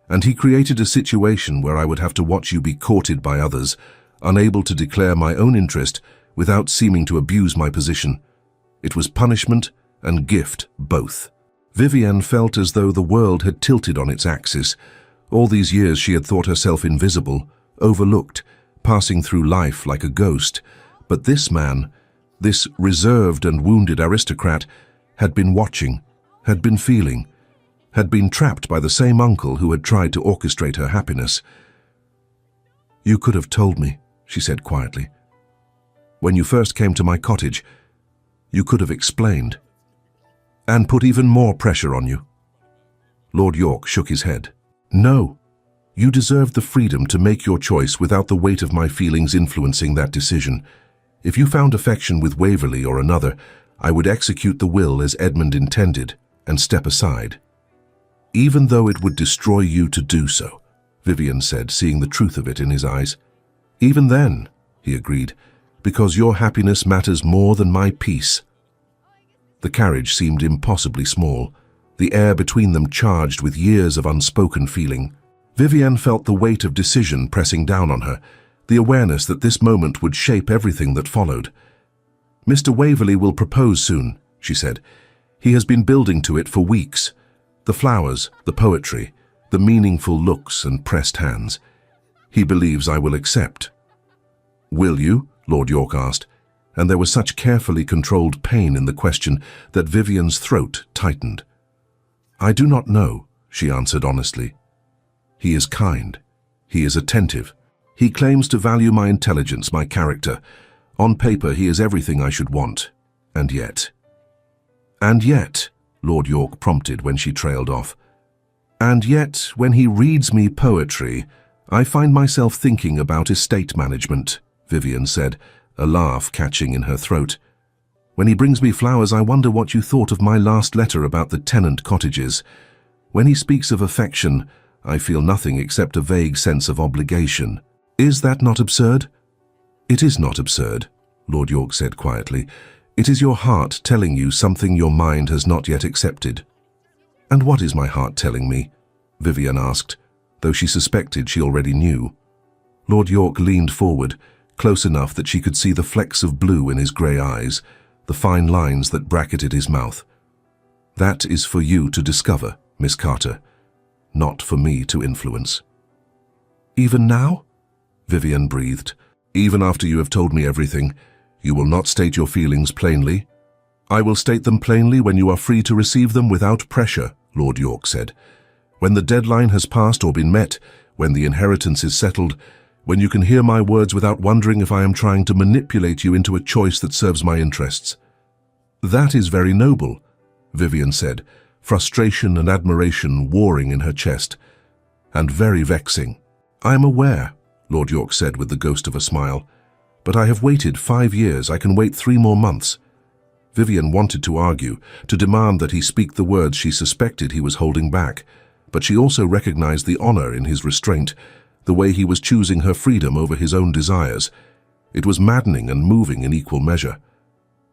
[SPEAKER 1] And he created a situation where I would have to watch you be courted by others, unable to declare my own interest without seeming to abuse my position. It was punishment and gift, both. Vivian felt as though the world had tilted on its axis. All these years she had thought herself invisible, overlooked, passing through life like a ghost. But this man, This reserved and wounded aristocrat had been watching, had been feeling, had been trapped by the same uncle who had tried to orchestrate her happiness. "You could have told me," she said quietly. "When you first came to my cottage, you could have explained, and put even more pressure on you." Lord York shook his head. "No, you deserved the freedom to make your choice without the weight of my feelings influencing that decision. If you found affection with Waverley or another, I would execute the will as Edmund intended and step aside. Even though it would destroy you to do so," Vivian said, seeing the truth of it in his eyes. "Even then," he agreed, "because your happiness matters more than my peace." The carriage seemed impossibly small, the air between them charged with years of unspoken feeling. Vivian felt the weight of decision pressing down on her, the awareness that this moment would shape everything that followed. "Mr. Waverley will propose soon," she said. "He has been building to it for weeks. The flowers, the poetry, the meaningful looks and pressed hands. He believes I will accept." "Will you?" Lord York asked, and there was such carefully controlled pain in the question that Vivian's throat tightened. "I do not know," she answered honestly. "He is kind. He is attentive. He claims to value my intelligence, my character. On paper, he is everything I should want. And yet..." "And yet," Lord York prompted when she trailed off. "And yet, when he reads me poetry, I find myself thinking about estate management," Vivian said, a laugh catching in her throat. "When he brings me flowers, I wonder what you thought of my last letter about the tenant cottages. When he speaks of affection, I feel nothing except a vague sense of obligation. Is that not absurd?" "It is not absurd," Lord York said quietly. "It is your heart telling you something your mind has not yet accepted." "And what is my heart telling me?" Vivian asked, though she suspected she already knew. Lord York leaned forward, close enough that she could see the flecks of blue in his grey eyes, the fine lines that bracketed his mouth. "That is for you to discover, Miss Carter, not for me to influence." "Even now?" Vivian breathed. "Even after you have told me everything, you will not state your feelings plainly?" "I will state them plainly when you are free to receive them without pressure," Lord York said. "When the deadline has passed or been met, when the inheritance is settled, when you can hear my words without wondering if I am trying to manipulate you into a choice that serves my interests." "That is very noble," Vivian said, frustration and admiration warring in her chest. "And very vexing." "I am aware," Lord York said with the ghost of a smile. "But I have waited 5 years. I can wait 3 more months." Vivian wanted to argue, to demand that he speak the words she suspected he was holding back, but she also recognized the honor in his restraint, the way he was choosing her freedom over his own desires. It was maddening and moving in equal measure.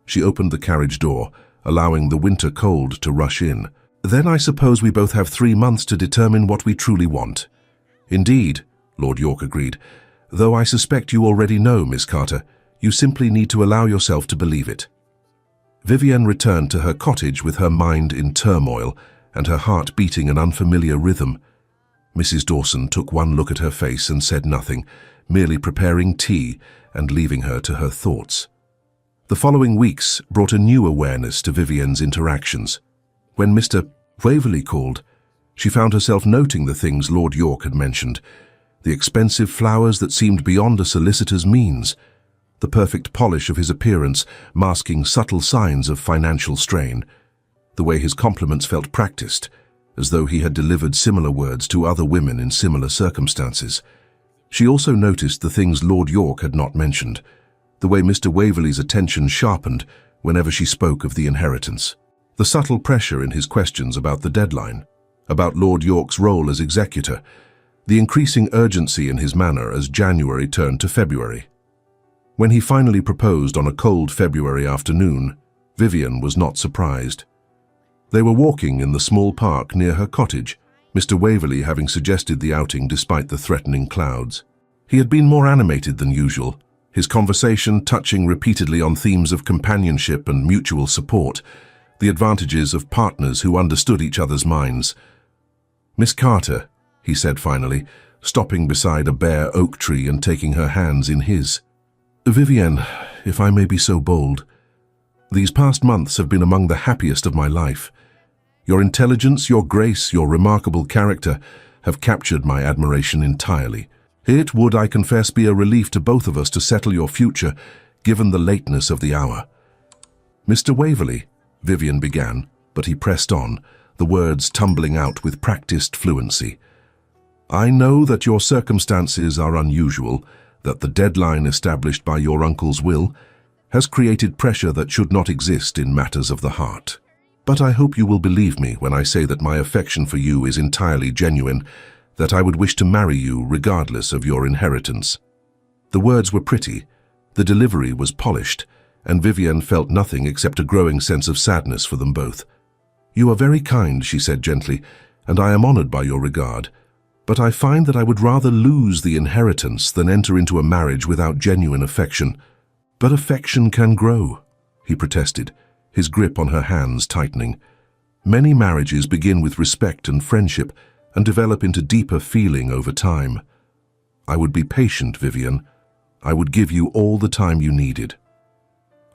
[SPEAKER 1] She opened the carriage door, allowing the winter cold to rush in. "Then I suppose we both have 3 months to determine what we truly want." "Indeed," Lord York agreed, "though I suspect you already know, Miss Carter. You simply need to allow yourself to believe it." Vivian returned to her cottage with her mind in turmoil and her heart beating an unfamiliar rhythm. Mrs. Dawson took one look at her face and said nothing, merely preparing tea and leaving her to her thoughts. The following weeks brought a new awareness to Vivian's interactions. When Mr. Waverley called, she found herself noting the things Lord York had mentioned, the expensive flowers that seemed beyond a solicitor's means, the perfect polish of his appearance masking subtle signs of financial strain, the way his compliments felt practiced, as though he had delivered similar words to other women in similar circumstances. She also noticed the things Lord York had not mentioned, the way Mr. Waverley's attention sharpened whenever she spoke of the inheritance, the subtle pressure in his questions about the deadline, about Lord York's role as executor, the increasing urgency in his manner as January turned to February. When he finally proposed on a cold February afternoon, Vivian was not surprised. They were walking in the small park near her cottage, Mr. Waverley having suggested the outing despite the threatening clouds. He had been more animated than usual, his conversation touching repeatedly on themes of companionship and mutual support, the advantages of partners who understood each other's minds. "Miss Carter," he said finally, stopping beside a bare oak tree and taking her hands in his. "Vivian, if I may be so bold," These past months have been among the happiest of my life. Your intelligence, your grace, your remarkable character have captured my admiration entirely. It would, I confess, be a relief to both of us to settle your future, given the lateness of the hour. Mr. Waverley, Vivian began, but he pressed on, the words tumbling out with practiced fluency. I know that your circumstances are unusual, that the deadline established by your uncle's will has created pressure that should not exist in matters of the heart. But I hope you will believe me when I say that my affection for you is entirely genuine, that I would wish to marry you regardless of your inheritance. The words were pretty, the delivery was polished, and Vivian felt nothing except a growing sense of sadness for them both. You are very kind, she said gently, and I am honored by your regard. But I find that I would rather lose the inheritance than enter into a marriage without genuine affection. But affection can grow, he protested, his grip on her hands tightening. Many marriages begin with respect and friendship and develop into deeper feeling over time. I would be patient, Vivian. I would give you all the time you needed.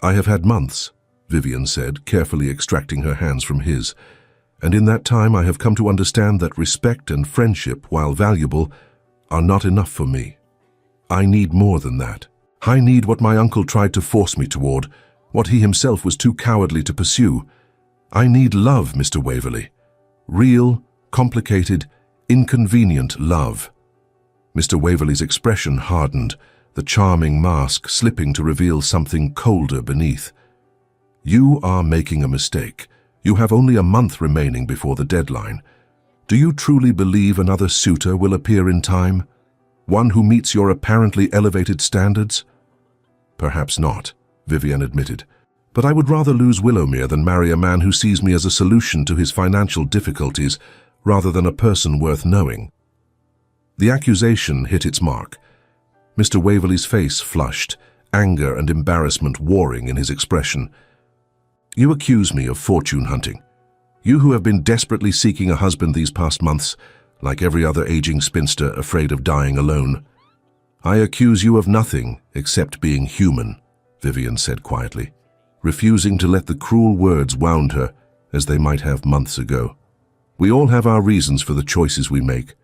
[SPEAKER 1] I have had months, Vivian said, carefully extracting her hands from his, and in that time I have come to understand that respect and friendship, while valuable, are not enough for me. I need more than that. I need what my uncle tried to force me toward, what he himself was too cowardly to pursue. I need love, Mr. Waverley. Real, complicated, inconvenient love. Mr. Waverley's expression hardened, the charming mask slipping to reveal something colder beneath. You are making a mistake. You have only a month remaining before the deadline. Do you truly believe another suitor will appear in time? One who meets your apparently elevated standards? Perhaps not, Vivian admitted. But I would rather lose Willowmere than marry a man who sees me as a solution to his financial difficulties rather than a person worth knowing. The accusation hit its mark. Mr. Waverley's face flushed, anger and embarrassment warring in his expression. You accuse me of fortune hunting. You who have been desperately seeking a husband these past months, like every other aging spinster afraid of dying alone. I accuse you of nothing except being human, Vivian said quietly, refusing to let the cruel words wound her as they might have months ago. We all have our reasons for the choices we make,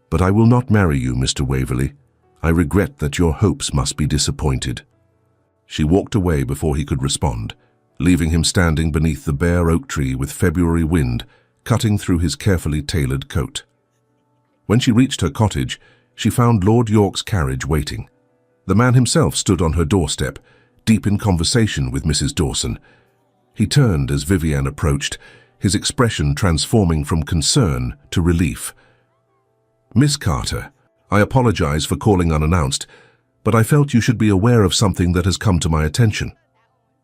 [SPEAKER 1] but I will not marry you, Mr. Waverley. I regret that your hopes must be disappointed. She walked away before he could respond, leaving him standing beneath the bare oak tree with February wind cutting through his carefully tailored coat. When she reached her cottage, she found Lord York's carriage waiting. The man himself stood on her doorstep, deep in conversation with Mrs. Dawson. He turned as Vivian approached, his expression transforming from concern to relief. Miss Carter, I apologize for calling unannounced, but I felt you should be aware of something that has come to my attention.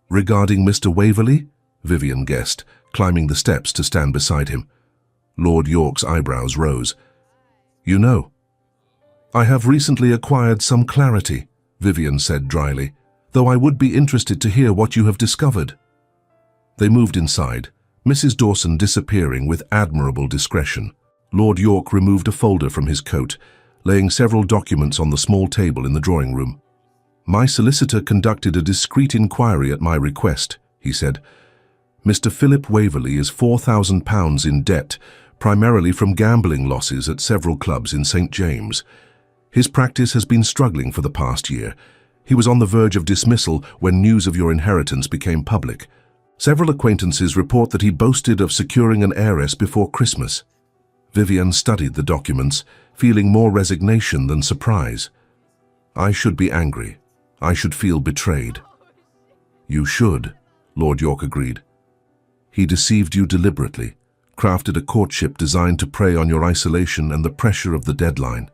[SPEAKER 1] Regarding Mr. Waverley? Vivian guessed, climbing the steps to stand beside him. Lord York's eyebrows rose. You know. I have recently acquired some clarity, Vivian said dryly, though I would be interested to hear what you have discovered. They moved inside, Mrs. Dawson disappearing with admirable discretion. Lord York removed a folder from his coat, laying several documents on the small table in the drawing room. My solicitor conducted a discreet inquiry at my request, he said. Mr. Philip Waverley is £4,000 in debt, primarily from gambling losses at several clubs in St. James. His practice has been struggling for the past year. He was on the verge of dismissal when news of your inheritance became public. Several acquaintances report that he boasted of securing an heiress before Christmas. Vivian studied the documents, feeling more resignation than surprise. I should be angry. I should feel betrayed. You should, Lord York agreed. He deceived you deliberately, crafted a courtship designed to prey on your isolation and the pressure of the deadline.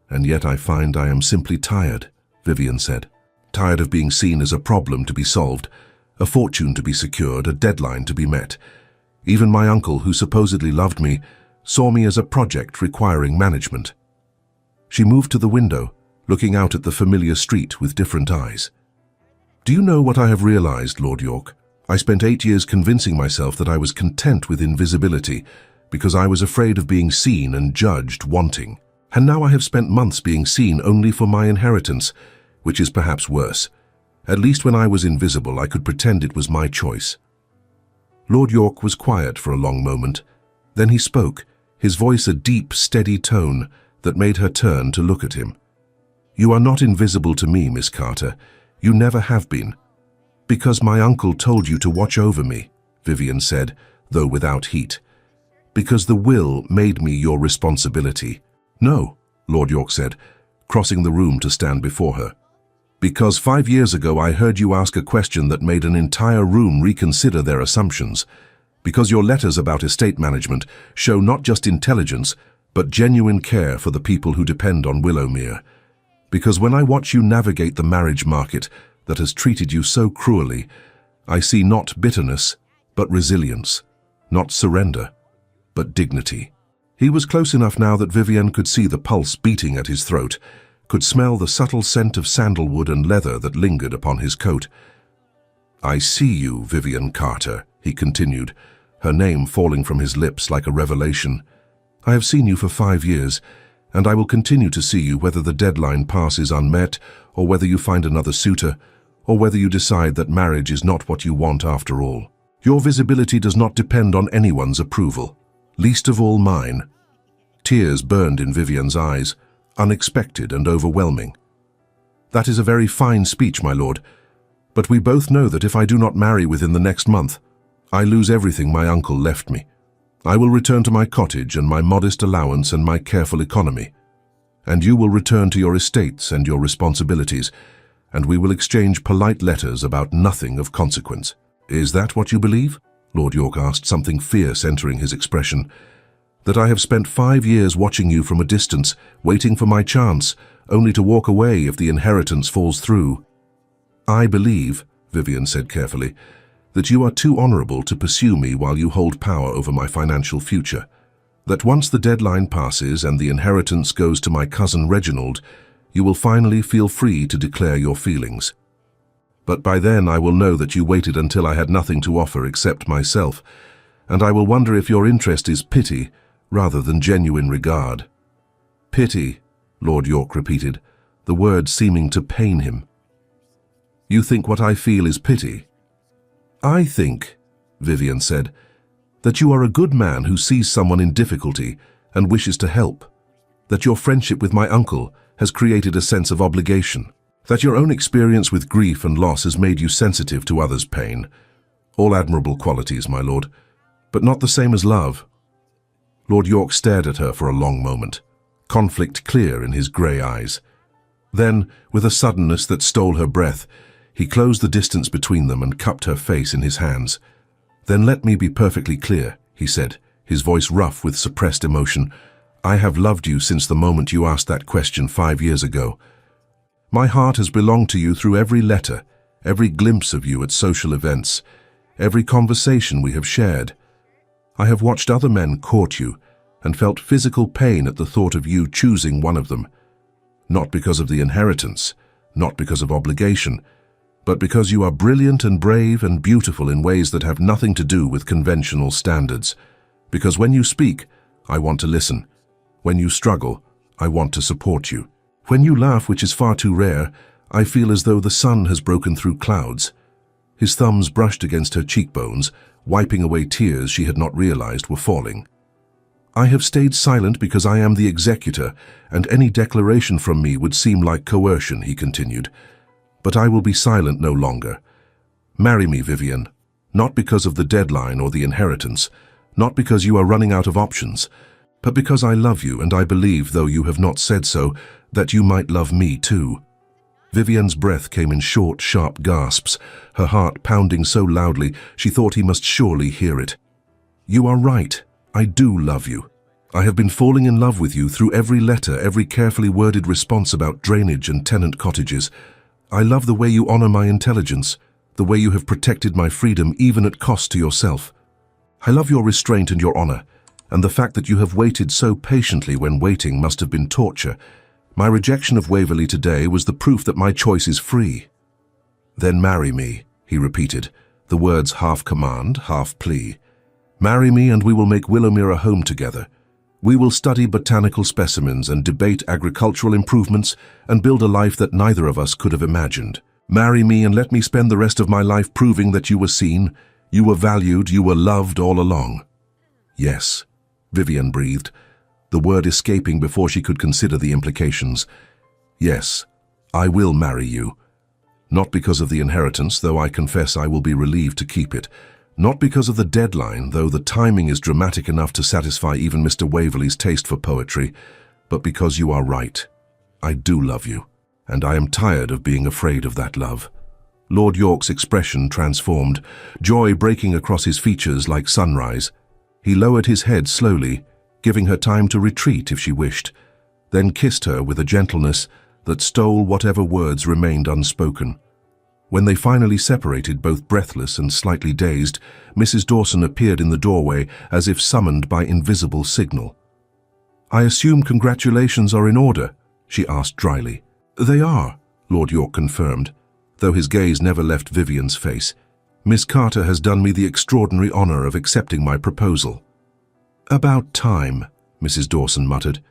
[SPEAKER 1] And yet I find I am simply tired, Vivian said. Tired of being seen as a problem to be solved, a fortune to be secured, a deadline to be met. Even my uncle, who supposedly loved me, saw me as a project requiring management. She moved to the window, looking out at the familiar street with different eyes. Do you know what I have realized, Lord York? I spent 8 years convincing myself that I was content with invisibility because I was afraid of being seen and judged wanting. And now I have spent months being seen only for my inheritance, which is perhaps worse. At least when I was invisible, I could pretend it was my choice." Lord York was quiet for a long moment. Then he spoke, his voice a deep, steady tone that made her turn to look at him. "You are not invisible to me, Miss Carter. You never have been." "Because my uncle told you to watch over me," Vivian said, though without heat. "Because the will made me your responsibility." "No," Lord York said, crossing the room to stand before her. "Because 5 years ago I heard you ask a question that made an entire room reconsider their assumptions. Because your letters about estate management show not just intelligence, but genuine care for the people who depend on Willowmere. Because when I watch you navigate the marriage market that has treated you so cruelly, I see not bitterness, but resilience, not surrender, but dignity." He was close enough now that Vivian could see the pulse beating at his throat, could smell the subtle scent of sandalwood and leather that lingered upon his coat. "I see you, Vivian Carter," he continued, her name falling from his lips like a revelation. "I have seen you for 5 years, and I will continue to see you whether the deadline passes unmet, or whether you find another suitor, or whether you decide that marriage is not what you want after all. Your visibility does not depend on anyone's approval, least of all mine." Tears burned in Vivian's eyes, unexpected and overwhelming. "That is a very fine speech, my lord, but we both know that if I do not marry within the next month, I lose everything my uncle left me. I will return to my cottage and my modest allowance and my careful economy. And you will return to your estates and your responsibilities, and we will exchange polite letters about nothing of consequence." "Is that what you believe?" Lord York asked, something fierce entering his expression. "That I have spent 5 years watching you from a distance, waiting for my chance, only to walk away if the inheritance falls through?" "I believe," Vivian said carefully, "that you are too honorable to pursue me while you hold power over my financial future. That once the deadline passes and the inheritance goes to my cousin Reginald, you will finally feel free to declare your feelings. But by then I will know that you waited until I had nothing to offer except myself, and I will wonder if your interest is pity rather than genuine regard." "Pity," Lord York repeated, the word seeming to pain him. "You think what I feel is pity?" "I think," Vivian said, "that you are a good man who sees someone in difficulty and wishes to help. That your friendship with my uncle has created a sense of obligation. That your own experience with grief and loss has made you sensitive to others' pain. All admirable qualities, my lord, but not the same as love." Lord York stared at her for a long moment, conflict clear in his grey eyes. Then, with a suddenness that stole her breath, he closed the distance between them and cupped her face in his hands. "Then let me be perfectly clear," he said, his voice rough with suppressed emotion. "I have loved you since the moment you asked that question 5 years ago. My heart has belonged to you through every letter, every glimpse of you at social events, every conversation we have shared. I have watched other men court you and felt physical pain at the thought of you choosing one of them. Not because of the inheritance, not because of obligation, but because you are brilliant and brave and beautiful in ways that have nothing to do with conventional standards. Because when you speak, I want to listen. When you struggle, I want to support you. When you laugh, which is far too rare, I feel as though the sun has broken through clouds." His thumbs brushed against her cheekbones, wiping away tears she had not realized were falling. "I have stayed silent because I am the executor, and any declaration from me would seem like coercion," he continued. "But I will be silent no longer. Marry me, Vivian, not because of the deadline or the inheritance, not because you are running out of options, but because I love you, and I believe, though you have not said so, that you might love me too." Vivian's breath came in short, sharp gasps, her heart pounding so loudly she thought he must surely hear it. "You are right. I do love you. I have been falling in love with you through every letter, every carefully worded response about drainage and tenant cottages. I love the way you honor my intelligence, the way you have protected my freedom even at cost to yourself. I love your restraint and your honor, and the fact that you have waited so patiently when waiting must have been torture. My rejection of Waverley today was the proof that my choice is free." "Then marry me," he repeated, the words half command, half plea. "Marry me and we will make Willowmere a home together. We will study botanical specimens and debate agricultural improvements and build a life that neither of us could have imagined." Marry me and let me spend the rest of my life proving that you were seen, you were valued, you were loved all along." "Yes," Vivian breathed, the word escaping before she could consider the implications. "Yes, I will marry you. Not because of the inheritance, though I confess I will be relieved to keep it. Not because of the deadline, though the timing is dramatic enough to satisfy even Mr. Waverley's taste for poetry, but because you are right. I do love you, and I am tired of being afraid of that love." Lord York's expression transformed, joy breaking across his features like sunrise. He lowered his head slowly, giving her time to retreat if she wished, then kissed her with a gentleness that stole whatever words remained unspoken. When they finally separated, both breathless and slightly dazed, Mrs. Dawson appeared in the doorway as if summoned by invisible signal. "I assume congratulations are in order?" she asked dryly. "They are," Lord York confirmed, though his gaze never left Vivian's face. "Miss Carter has done me the extraordinary honor of accepting my proposal." "About time," Mrs. Dawson muttered.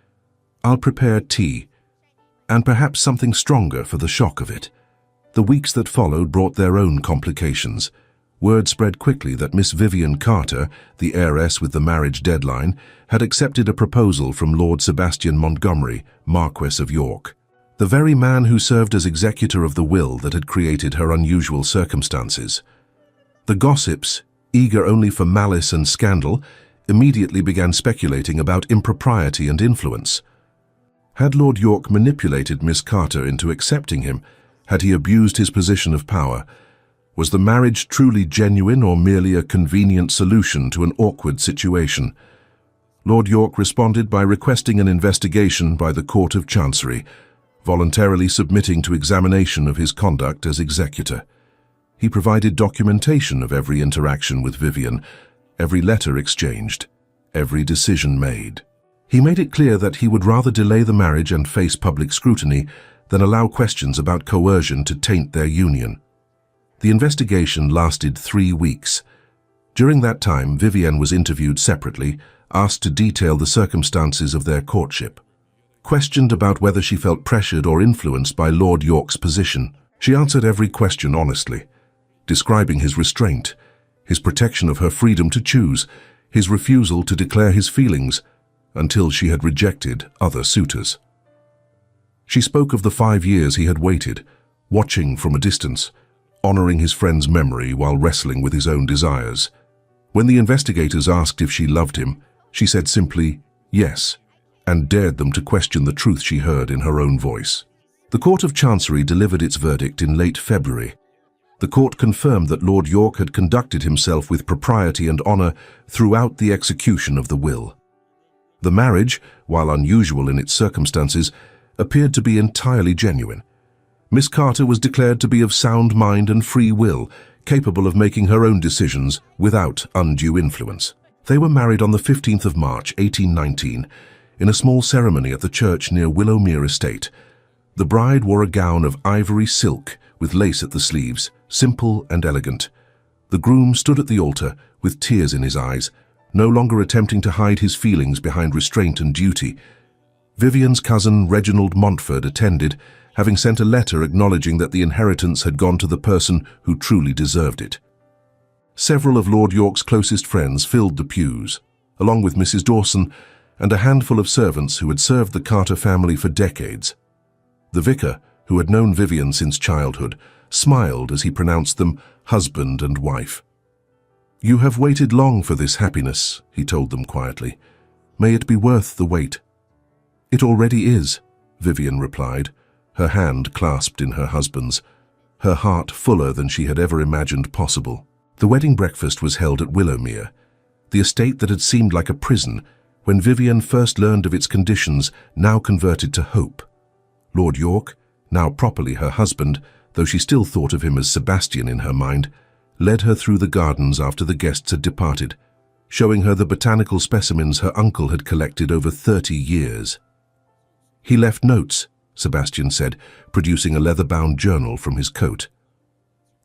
[SPEAKER 1] "I'll prepare tea, and perhaps something stronger for the shock of it." The weeks that followed brought their own complications. Word spread quickly that Miss Vivian Carter, the heiress with the marriage deadline, had accepted a proposal from Lord Sebastian Montgomery, Marquess of York, the very man who served as executor of the will that had created her unusual circumstances. The gossips, eager only for malice and scandal, immediately began speculating about impropriety and influence. Had Lord York manipulated Miss Carter into accepting him? Had he abused his position of power? Was the marriage truly genuine or merely a convenient solution to an awkward situation? Lord York responded by requesting an investigation by the Court of Chancery, voluntarily submitting to examination of his conduct as executor. He provided documentation of every interaction with Vivian, every letter exchanged, every decision made. He made it clear that he would rather delay the marriage and face public scrutiny than allow questions about coercion to taint their union. The investigation lasted 3 weeks. During that time, Vivian was interviewed separately, asked to detail the circumstances of their courtship. Questioned about whether she felt pressured or influenced by Lord York's position, she answered every question honestly, describing his restraint, his protection of her freedom to choose, his refusal to declare his feelings, until she had rejected other suitors. She spoke of the 5 years he had waited, watching from a distance, honoring his friend's memory while wrestling with his own desires. When the investigators asked if she loved him, she said simply, yes, and dared them to question the truth she heard in her own voice. The Court of Chancery delivered its verdict in late February. The court confirmed that Lord York had conducted himself with propriety and honor throughout the execution of the will. The marriage, while unusual in its circumstances, appeared to be entirely genuine. Miss Carter was declared to be of sound mind and free will, capable of making her own decisions without undue influence. They were married on the 15th of March, 1819, in a small ceremony at the church near Willowmere Estate. The bride wore a gown of ivory silk with lace at the sleeves, simple and elegant. The groom stood at the altar with tears in his eyes, no longer attempting to hide his feelings behind restraint and duty. Vivian's cousin Reginald Montford attended, having sent a letter acknowledging that the inheritance had gone to the person who truly deserved it. Several of Lord York's closest friends filled the pews, along with Mrs. Dawson and a handful of servants who had served the Carter family for decades. The vicar, who had known Vivian since childhood, smiled as he pronounced them husband and wife. "You have waited long for this happiness," he told them quietly. "May it be worth the wait." "It already is," Vivian replied, her hand clasped in her husband's, her heart fuller than she had ever imagined possible. The wedding breakfast was held at Willowmere, the estate that had seemed like a prison when Vivian first learned of its conditions, now converted to hope. Lord York, now properly her husband, though she still thought of him as Sebastian in her mind, led her through the gardens after the guests had departed, showing her the botanical specimens her uncle had collected over 30 years. "He left notes," Sebastian said, producing a leather-bound journal from his coat.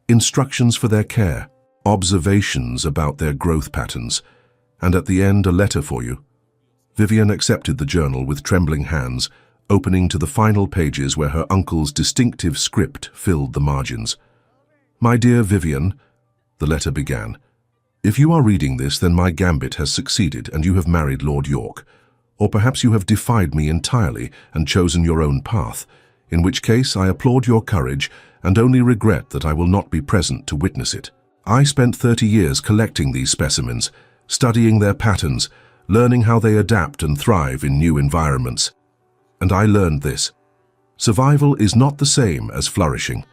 [SPEAKER 1] "Instructions for their care, observations about their growth patterns, and at the end a letter for you." Vivian accepted the journal with trembling hands, opening to the final pages where her uncle's distinctive script filled the margins. "My dear Vivian," the letter began, "if you are reading this, then my gambit has succeeded and you have married Lord York. Or perhaps you have defied me entirely and chosen your own path, in which case I applaud your courage and only regret that I will not be present to witness it. I spent 30 years collecting these specimens, studying their patterns, learning how they adapt and thrive in new environments. And I learned this. Survival is not the same as flourishing.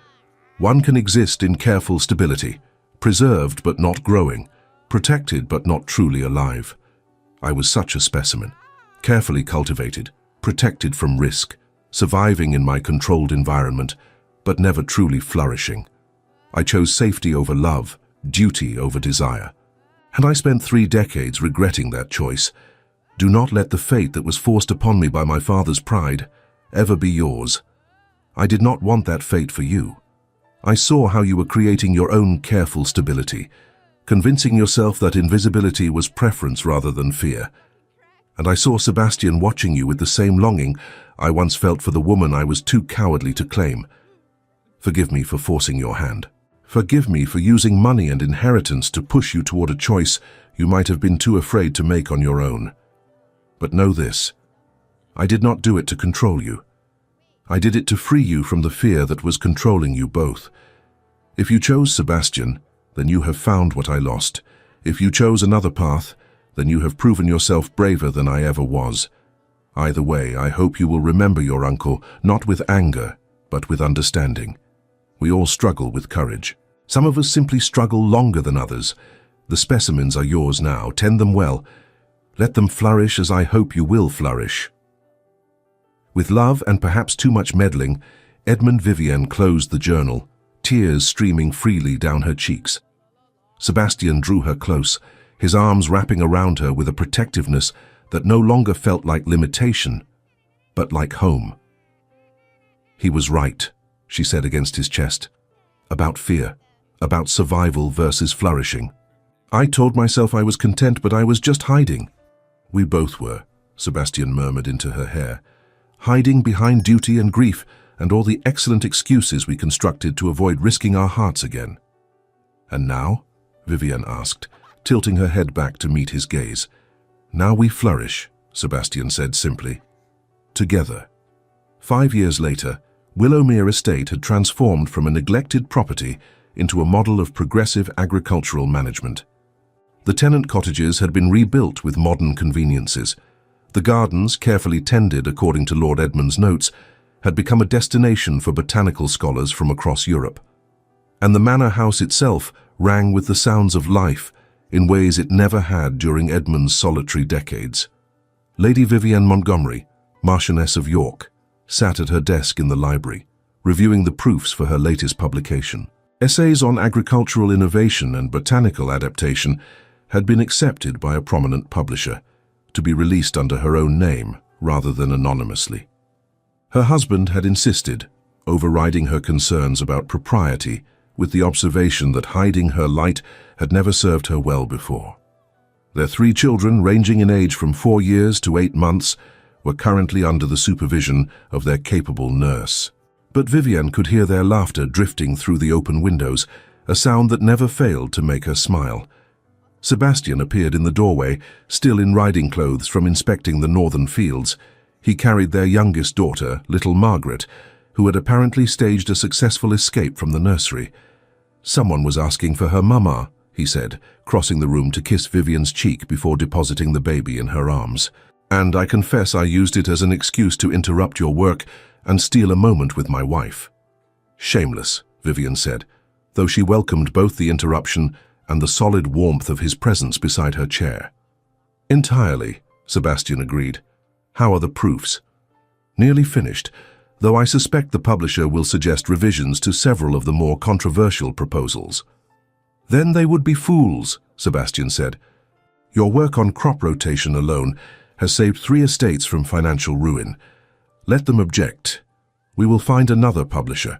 [SPEAKER 1] One can exist in careful stability, preserved but not growing, protected but not truly alive. I was such a specimen, carefully cultivated, protected from risk, surviving in my controlled environment, but never truly flourishing. I chose safety over love, duty over desire. And I spent 3 decades regretting that choice. Do not let the fate that was forced upon me by my father's pride ever be yours. I did not want that fate for you. I saw how you were creating your own careful stability, convincing yourself that invisibility was preference rather than fear. And I saw Sebastian watching you with the same longing I once felt for the woman I was too cowardly to claim. Forgive me for forcing your hand. Forgive me for using money and inheritance to push you toward a choice you might have been too afraid to make on your own. But know this, I did not do it to control you. I did it to free you from the fear that was controlling you both. If you chose Sebastian, then you have found what I lost. If you chose another path, then you have proven yourself braver than I ever was. Either way, I hope you will remember your uncle, not with anger, but with understanding. We all struggle with courage. Some of us simply struggle longer than others. The specimens are yours now. Tend them well. Let them flourish as I hope you will flourish. With love and perhaps too much meddling, Edmund Vivian closed the journal, tears streaming freely down her cheeks. Sebastian drew her close, his arms wrapping around her with a protectiveness that no longer felt like limitation, but like home. He was right, she said against his chest, about fear, about survival versus flourishing. I told myself I was content, but I was just hiding. We both were, Sebastian murmured into her hair, hiding behind duty and grief and all the excellent excuses we constructed to avoid risking our hearts again. And now? Vivian asked, tilting her head back to meet his gaze. Now we flourish, Sebastian said simply. Together. 5 years later, Willowmere Estate had transformed from a neglected property into a model of progressive agricultural management. The tenant cottages had been rebuilt with modern conveniences. The gardens, carefully tended according to Lord Edmund's notes, had become a destination for botanical scholars from across Europe. And the manor house itself rang with the sounds of life in ways it never had during Edmund's solitary decades. Lady Vivian Montgomery, Marchioness of York, sat at her desk in the library, reviewing the proofs for her latest publication. Essays on agricultural innovation and botanical adaptation had been accepted by a prominent publisher, to be released under her own name rather than anonymously. Her husband had insisted, overriding her concerns about propriety with the observation that hiding her light had never served her well before. Their 3 children, ranging in age from 4 years to 8 months, were currently under the supervision of their capable nurse. But Vivian could hear their laughter drifting through the open windows, a sound that never failed to make her smile. Sebastian appeared in the doorway, still in riding clothes from inspecting the northern fields. He carried their youngest daughter, little Margaret, who had apparently staged a successful escape from the nursery. Someone was asking for her mama, he said, crossing the room to kiss Vivian's cheek before depositing the baby in her arms. And I confess I used it as an excuse to interrupt your work and steal a moment with my wife. Shameless, Vivian said, though she welcomed both the interruption and the solid warmth of his presence beside her chair. Entirely, Sebastian agreed. How are the proofs? Nearly finished, though I suspect the publisher will suggest revisions to several of the more controversial proposals. Then they would be fools, Sebastian said. Your work on crop rotation alone has saved 3 estates from financial ruin. Let them object. We will find another publisher.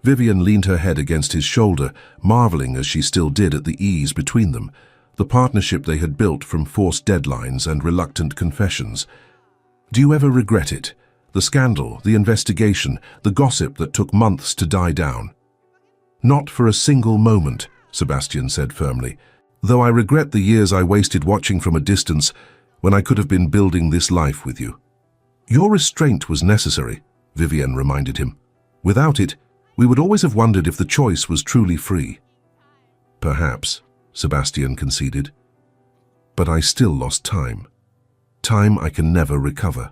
[SPEAKER 1] Vivian leaned her head against his shoulder, marveling as she still did at the ease between them, the partnership they had built from forced deadlines and reluctant confessions. Do you ever regret it? The scandal, the investigation, the gossip that took months to die down. "Not for a single moment," Sebastian said firmly, "though I regret the years I wasted watching from a distance when I could have been building this life with you." "Your restraint was necessary," Vivienne reminded him. "Without it, we would always have wondered if the choice was truly free." "Perhaps," Sebastian conceded. "But I still lost time. Time I can never recover."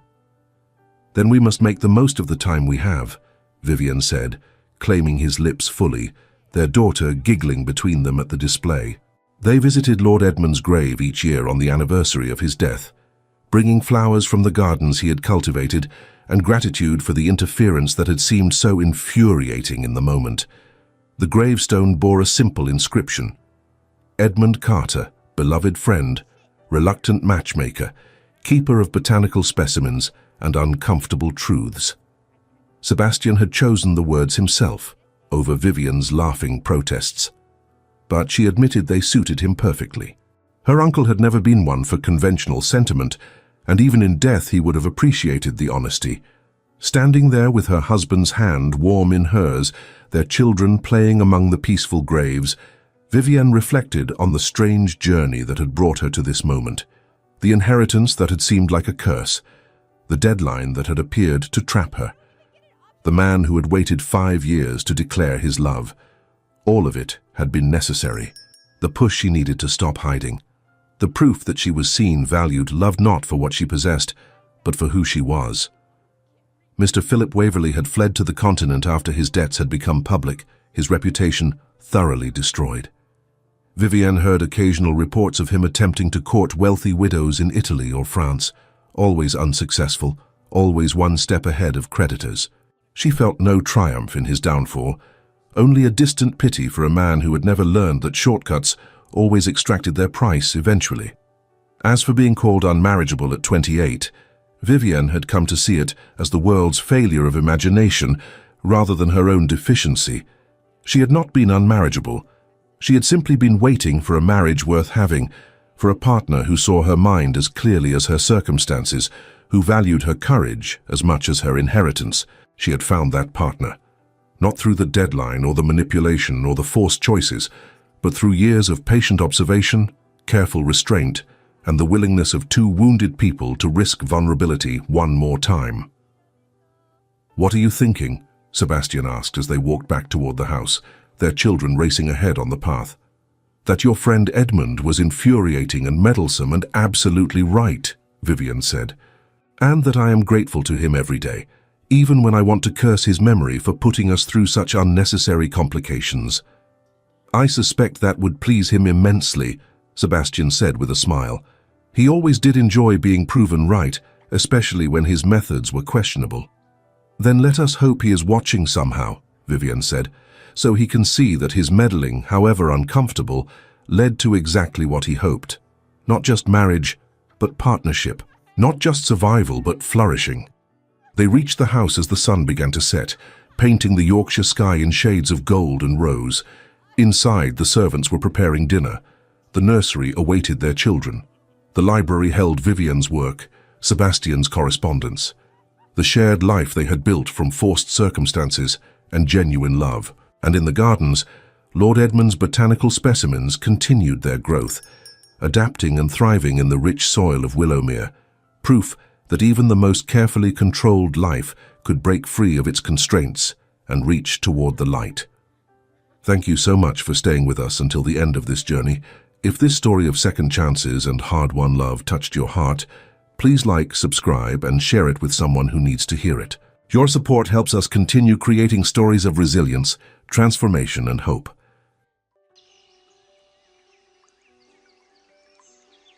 [SPEAKER 1] "Then we must make the most of the time we have," Vivienne said, claiming his lips fully, their daughter giggling between them at the display. They visited Lord Edmund's grave each year on the anniversary of his death, bringing flowers from the gardens he had cultivated and gratitude for the interference that had seemed so infuriating in the moment. The gravestone bore a simple inscription: "Edmund Carter, beloved friend, reluctant matchmaker, keeper of botanical specimens and uncomfortable truths." Sebastian had chosen the words himself over Vivienne's laughing protests, but she admitted they suited him perfectly. Her uncle had never been one for conventional sentiment, and even in death he would have appreciated the honesty. Standing there with her husband's hand warm in hers, their children playing among the peaceful graves, Vivienne reflected on the strange journey that had brought her to this moment, the inheritance that had seemed like a curse, the deadline that had appeared to trap her, the man who had waited 5 years to declare his love. All of it had been necessary, the push she needed to stop hiding, the proof that she was seen, valued, loved not for what she possessed, but for who she was. Mr. Philip Waverley had fled to the continent after his debts had become public, his reputation thoroughly destroyed. Vivienne heard occasional reports of him attempting to court wealthy widows in Italy or France, always unsuccessful, always one step ahead of creditors. She felt no triumph in his downfall, only a distant pity for a man who had never learned that shortcuts always extracted their price eventually. As for being called unmarriageable at 28, Vivienne had come to see it as the world's failure of imagination rather than her own deficiency. She had not been unmarriageable. She had simply been waiting for a marriage worth having, for a partner who saw her mind as clearly as her circumstances, who valued her courage as much as her inheritance. She had found that partner, not through the deadline or the manipulation or the forced choices, but through years of patient observation, careful restraint, and the willingness of 2 wounded people to risk vulnerability one more time. "What are you thinking?" Sebastian asked as they walked back toward the house, their children racing ahead on the path. "That your friend Edmund was infuriating and meddlesome and absolutely right," Vivienne said, "and that I am grateful to him every day, even when I want to curse his memory for putting us through such unnecessary complications." "I suspect that would please him immensely," Sebastian said with a smile. "He always did enjoy being proven right, especially when his methods were questionable." "Then let us hope he is watching somehow," Vivienne said, "so he can see that his meddling, however uncomfortable, led to exactly what he hoped. Not just marriage, but partnership. Not just survival, but flourishing." They reached the house as the sun began to set, painting the Yorkshire sky in shades of gold and rose. Inside, the servants were preparing dinner. The nursery awaited their children. The library held Vivienne's work, Sebastian's correspondence, the shared life they had built from forced circumstances and genuine love. And in the gardens, Lord Edmund's botanical specimens continued their growth, adapting and thriving in the rich soil of Willowmere, proof that even the most carefully controlled life could break free of its constraints and reach toward the light. Thank you so much for staying with us until the end of this journey. If this story of second chances and hard-won love touched your heart, please like, subscribe, and share it with someone who needs to hear it. Your support helps us continue creating stories of resilience, transformation, and hope.